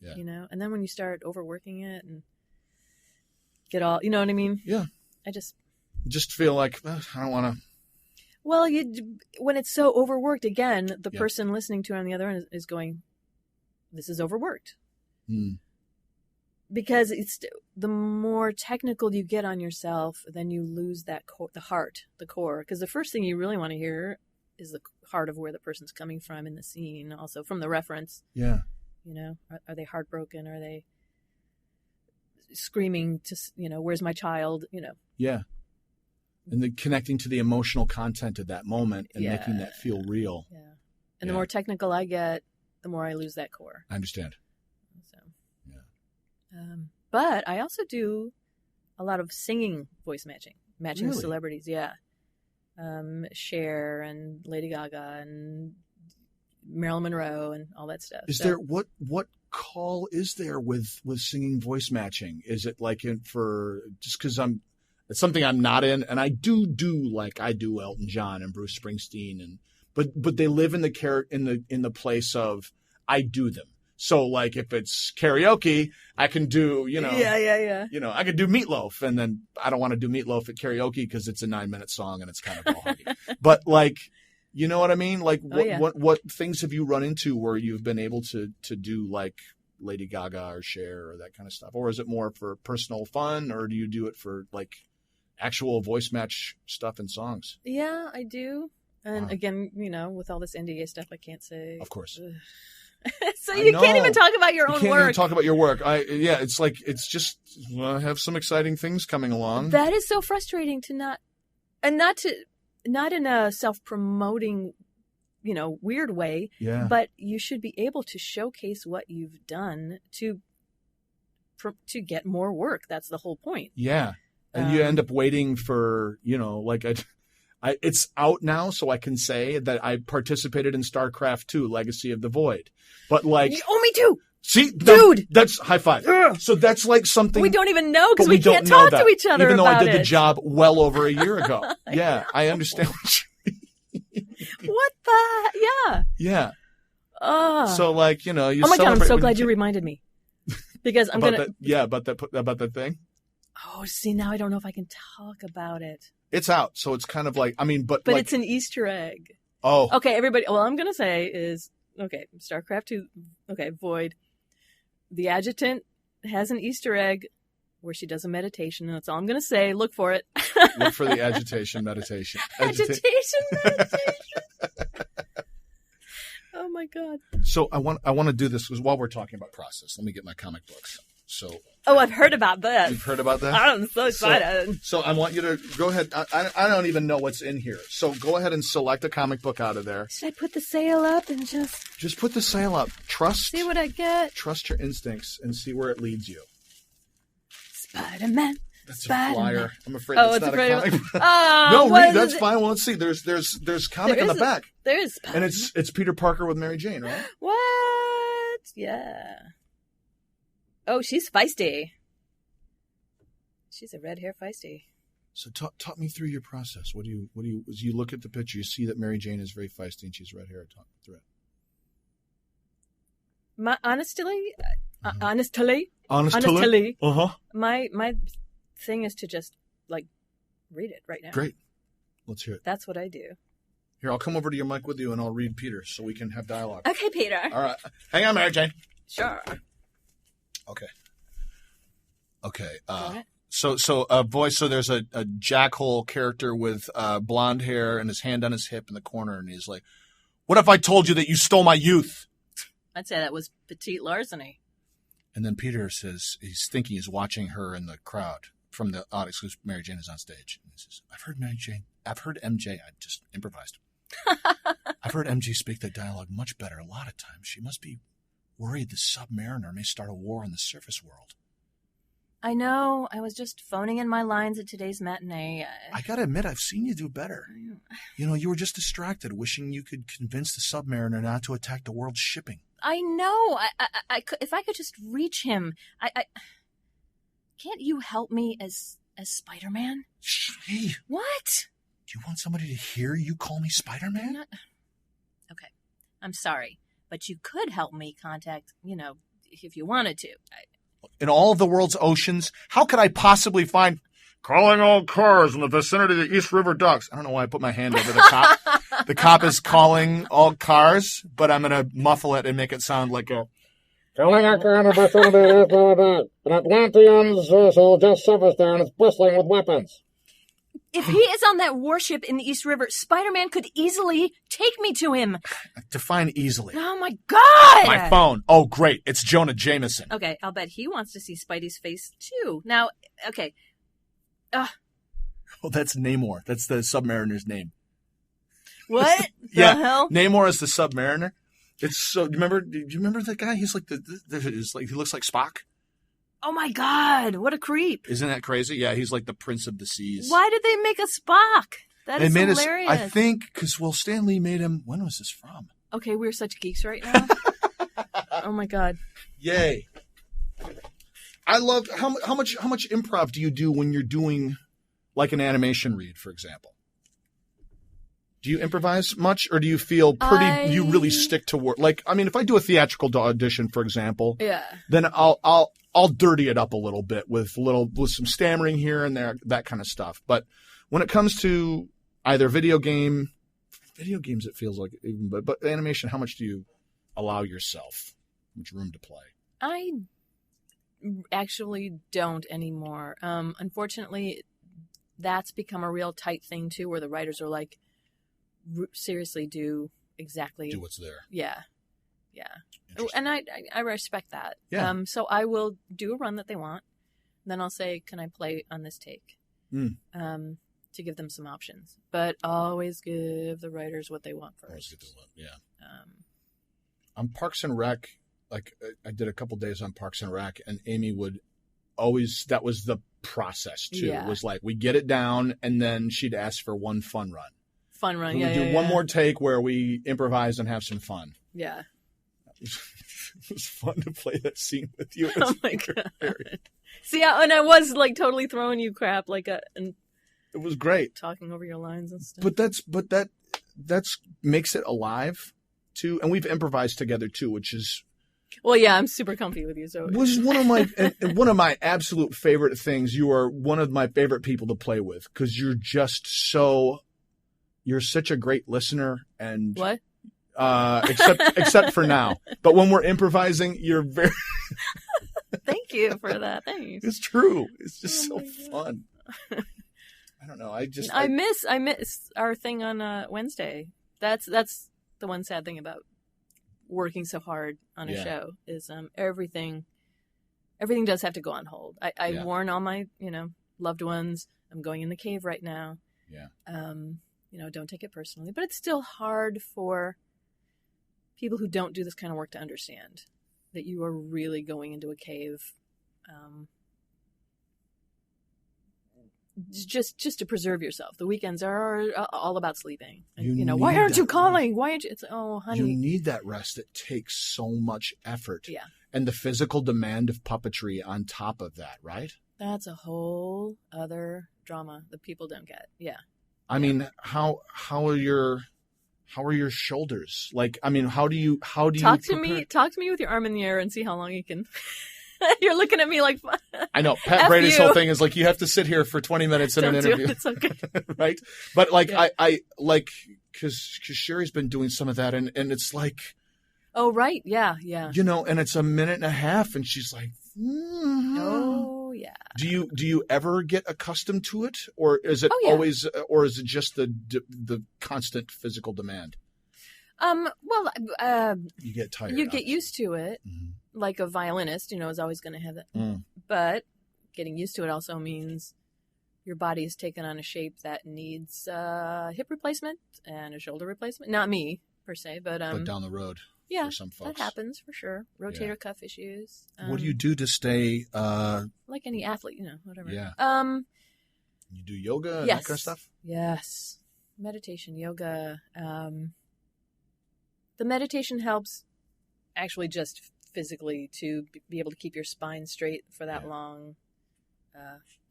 yeah. And then when you start overworking it and get all, you know what I mean? Yeah. I just feel like I don't want to. Well, when it's so overworked, again, the person listening to it on the other end is going, "This is overworked." Because it's the more technical you get on yourself, then you lose that the heart, the core. Because the first thing you really want to hear is the heart of where the person's coming from in the scene, also from the reference. Yeah. Are they heartbroken? Are they screaming to, where's my child? Yeah. And then connecting to the emotional content of that moment and making that feel real. Yeah. And the more technical I get, the more I lose that core. I understand. So, but I also do a lot of singing voice matching really? Celebrities. Yeah. Cher and Lady Gaga and Marilyn Monroe and all that stuff. Is there, what call is there with singing voice matching? Is it like just because it's something I'm not in, and I do Elton John and Bruce Springsteen, but they live in the place of I do them. So like if it's karaoke, I can do I could do Meatloaf, and then I don't want to do Meatloaf at karaoke because it's a 9-minute song and it's kind of ballhardy. But like, you know what I mean? Like what things have you run into where you've been able to do like Lady Gaga or Cher or that kind of stuff, or is it more for personal fun, or do you do it for like actual voice match stuff and songs? Yeah, I do. And again, with all this NDA stuff, I can't say. Of course. So you can't even talk about your own work. You can't even talk about your work. It's like, it's just, I have some exciting things coming along. That is so frustrating not in a self-promoting, weird way. Yeah. But you should be able to showcase what you've done to get more work. That's the whole point. Yeah. And you end up waiting for, like it's out now, so I can say that I participated in StarCraft 2, Legacy of the Void. But like, you owe me too. See, dude, that's high five. So that's like something we don't even know because we can't talk to each other. Even though about I did the job well over a year ago. Yeah, I understand what you mean. What the? Yeah. Yeah. So like, you oh my God, I'm so glad you reminded me. Because I'm about that thing. Oh, see, now I don't know if I can talk about it. It's out, so it's kind of like, but like, it's an Easter egg. Oh. Okay, everybody, all I'm going to say is, StarCraft 2, Void. The adjutant has an Easter egg where she does a meditation, and that's all I'm going to say. Look for it. Look for the agitation meditation. Meditation. Oh, my God. So I want to do this, because while we're talking about process, let me get my comic books. So. Oh, I've heard about this. You've heard about that? I'm so excited. So I want you to go ahead. I don't even know what's in here. So go ahead and select a comic book out of there. Should I put the sail up and just put the sail up? See what I get? Trust your instincts and see where it leads you. Spider-Man. That's Spider-Man. a flyer. I'm afraid that's not a comic book. Oh, no, read. That's fine. Well, let's see. There's comic in the back. There is Spider-Man. And it's Peter Parker with Mary Jane, right? What? Yeah. Oh, she's feisty. She's a red hair feisty. So talk me through your process. What do you as you look at the picture, you see that Mary Jane is very feisty and she's red hair. Talk me through it. Honestly, Uh-huh. my thing is to just read it right now. Great. Let's hear it. That's what I do. Here, I'll come over to your mic with you and I'll read Peter so we can have dialogue. Okay, Peter. All right. Hang on, Mary Jane. Sure. Okay. What? So voice. So there's a jackhole character with blonde hair and his hand on his hip in the corner, and he's like, "What if I told you that you stole my youth?" I'd say that was petite larceny. And then Peter says he's thinking he's watching her in the crowd from the audience because Mary Jane is on stage. And he says, I've heard MJ. I just improvised. I've heard MJ speak that dialogue much better. A lot of times she must be worried the Submariner may start a war on the surface world. I know. I was just phoning in my lines at today's matinee. I gotta admit, I've seen you do better. You were just distracted, wishing you could convince the Submariner not to attack the world's shipping. I know. I could, if I could just reach him. I can't you help me as Spider-Man? Hey. What? Do you want somebody to hear you call me Spider-Man? Okay. I'm sorry. But you could help me contact, if you wanted to. In all of the world's oceans, how could I possibly find calling all cars in the vicinity of the East River docks? I don't know why I put my hand over the cop. The cop is calling all cars, but I'm going to muffle it and make it sound like a... Calling all cars in the vicinity of the East River docks. An Atlantean vessel just surfaced there and is bristling with weapons. If he is on that warship in the East River, Spider-Man could easily take me to him. Define easily. Oh, my God! My phone. Oh, great. It's Jonah Jameson. Okay, I'll bet he wants to see Spidey's face, too. Now, okay. Well, that's Namor. That's the Submariner's name. What Yeah, the hell? Namor is the Submariner. It's so. Do you remember that guy? He's like he looks like Spock. Oh my God! What a creep! Isn't that crazy? Yeah, he's like the Prince of the Seas. Why did they make a Spock? That is hilarious. I think because Stan Lee made him. When was this from? Okay, we're such geeks right now. Oh my God! Yay! I love how much improv do you do when you're doing like an animation read, for example? Do you improvise much, or do you feel pretty? You really stick to work. Like, I mean, if I do a theatrical audition, for example, then I'll dirty it up a little bit with some stammering here and there, that kind of stuff. But when it comes to either video games, it feels like even, but animation, how much do you allow yourself? How much room to play? I actually don't anymore. Unfortunately, that's become a real tight thing too, where the writers are like, seriously, do what's there. Yeah. And I respect that. Yeah. So I will do a run that they want. Then I'll say, can I play on this take? To give them some options. But always give the writers what they want first. Yeah. On Parks and Rec, like I did a couple days on Parks and Rec, and Amy would always, that was the process too. Yeah. It was like, we get it down, and then she'd ask for one fun run. We do one more take where we improvise and have some fun. Yeah. It was fun to play that scene with you. Oh my God. See, and I was like totally throwing you crap, and it was great. Talking over your lines and stuff. But that's makes it alive too. And we've improvised together too, which is. Well, yeah, I'm super comfy with you. So which is one of my absolute favorite things. You are one of my favorite people to play with because you're just so. You're such a great listener, and what? Except for now. But when we're improvising, you're very. Thank you for that. Thanks. It's true. It's just so fun. I don't know. I miss our thing on Wednesday. That's the one sad thing about working so hard on a show is everything everything does have to go on hold. I Yeah. warn all my, loved ones, I'm going in the cave right now. Yeah. Don't take it personally. But it's still hard for people who don't do this kind of work to understand that you are really going into a cave just to preserve yourself. The weekends are all about sleeping. And, why aren't you calling? Why aren't you? It's, oh, honey. You need that rest. It takes so much effort. Yeah. And the physical demand of puppetry on top of that, right? That's a whole other drama that people don't get. Yeah. I mean, how are your shoulders? Like, I mean, how do you talk to me with your arm in the air and see how long you can. You're looking at me like I know Pat Brady's whole thing is like you have to sit here for 20 minutes in an interview. It's okay. Right? But like I like cuz Sherry's been doing some of that and it's like oh right. Yeah. And it's a minute and a half and she's like oh yeah. Do you ever get accustomed to it or is it always or is it just the constant physical demand? You get tired. You get used to it. Mm-hmm. Like a violinist, is always going to have that. But getting used to it also means your body is taken on a shape that needs a hip replacement and a shoulder replacement. Not me, per se, but down the road yeah, for some folks. That happens for sure. Rotator cuff issues. What do you do to stay... like any athlete, whatever. Yeah. You do yoga and that kind of stuff? Yes. Meditation, yoga. The meditation helps actually just physically to be able to keep your spine straight for that long.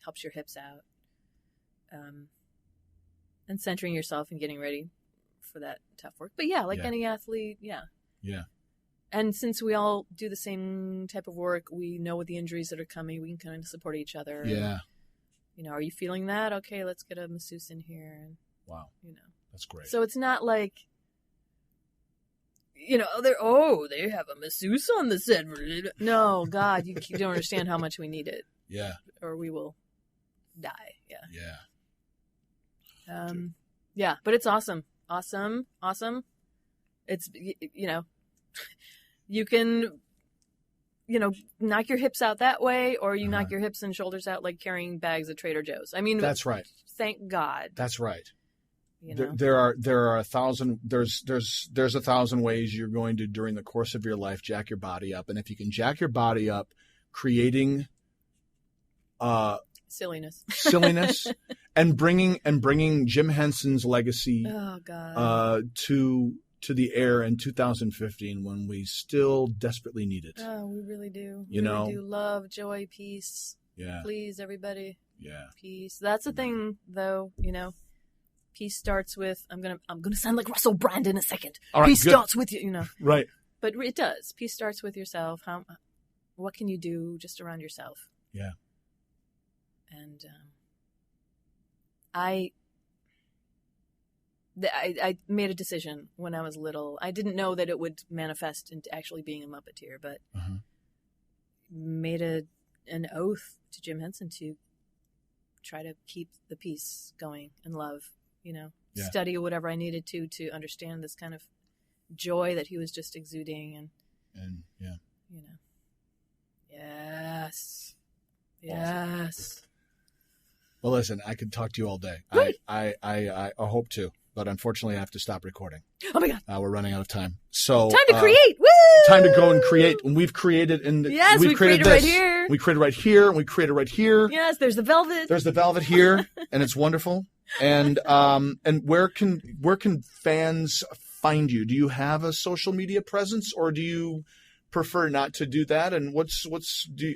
Helps your hips out. And centering yourself and getting ready for that tough work. But any athlete, yeah. And since we all do the same type of work, we know what the injuries that are coming. We can kind of support each other. Yeah. And, are you feeling that? Okay, let's get a masseuse in here. And, wow. That's great. So it's not like, they have a masseuse on the set. No, God, you don't understand how much we need it. Yeah. Or we will die. Yeah. Yeah. Yeah, but it's awesome. Awesome. It's, you can, knock your hips out that way, or you knock your hips and shoulders out like carrying bags at Trader Joe's. I mean, that's right. Thank God. That's right. There are 1,000. There's 1,000 ways you're going to during the course of your life jack your body up, and if you can jack your body up, creating silliness, and bringing Jim Henson's legacy to the air in 2015 when we still desperately need it. Oh, we really do. We really do. Love, joy, peace. Yeah. Please, everybody. Yeah. Peace. That's the thing, though. Peace starts with I'm gonna sound like Russell Brand in a second. All right, peace starts with you, Right. But it does. Peace starts with yourself. What can you do just around yourself? Yeah. And I made a decision when I was little. I didn't know that it would manifest into actually being a Muppeteer, but made an oath to Jim Henson to try to keep the peace going and love. Study whatever I needed to understand this kind of joy that he was just exuding and yes. Awesome. Yes. Well, listen, I could talk to you all day. I hope to, but unfortunately I have to stop recording. Oh my God. We're running out of time. So time to create. Woo! Time to go and create. And we've created we created right here. We created right here and we created right here. Yes, there's the velvet. There's the velvet here and it's wonderful. And where can fans find you? Do you have a social media presence or do you prefer not to do that? And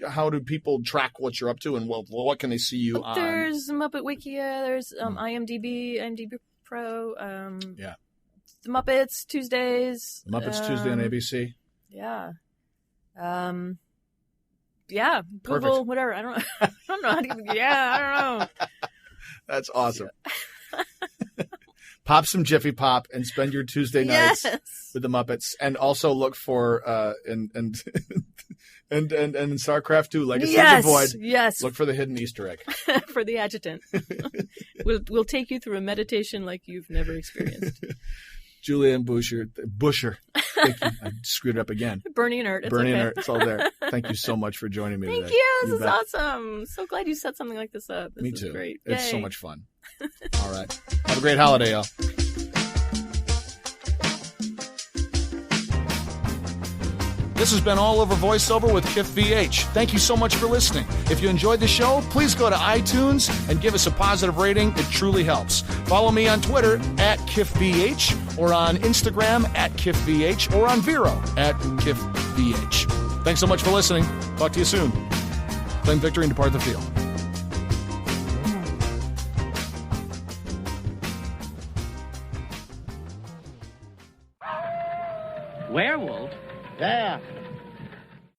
how do people track what you're up to and what can they see you on? There's Muppet Wikia, there's IMDb Pro, the Muppets Tuesdays. Muppets Tuesday on ABC. Yeah. Yeah, Google, perfect. Whatever. I don't know how to I don't know. That's awesome. Pop some Jiffy Pop and spend your Tuesday nights with the Muppets, and also look for and StarCraft 2 Legacy of the Void. Yes. Look for the hidden Easter egg. For the adjutant. We'll take you through a meditation like you've never experienced. Julianne Buescher. Thank you. I screwed it up again. Bernie and Ert. It's Bernie okay. and Ert. It's all there. Thank you so much for joining me Thank today. you. This is bet. awesome. So glad you set something like this up. This Me is too. great. It's so Yay. much fun. All right. Have a great holiday, y'all. This has been All Over Voiceover with Kiff VH. Thank you so much for listening. If you enjoyed the show, please go to iTunes and give us a positive rating. It truly helps. Follow me on Twitter at KiffVH or on Instagram at KiffVH or on Vero at KiffVH. Thanks so much for listening. Talk to you soon. Claim victory and depart the field. Werewolf? Yeah.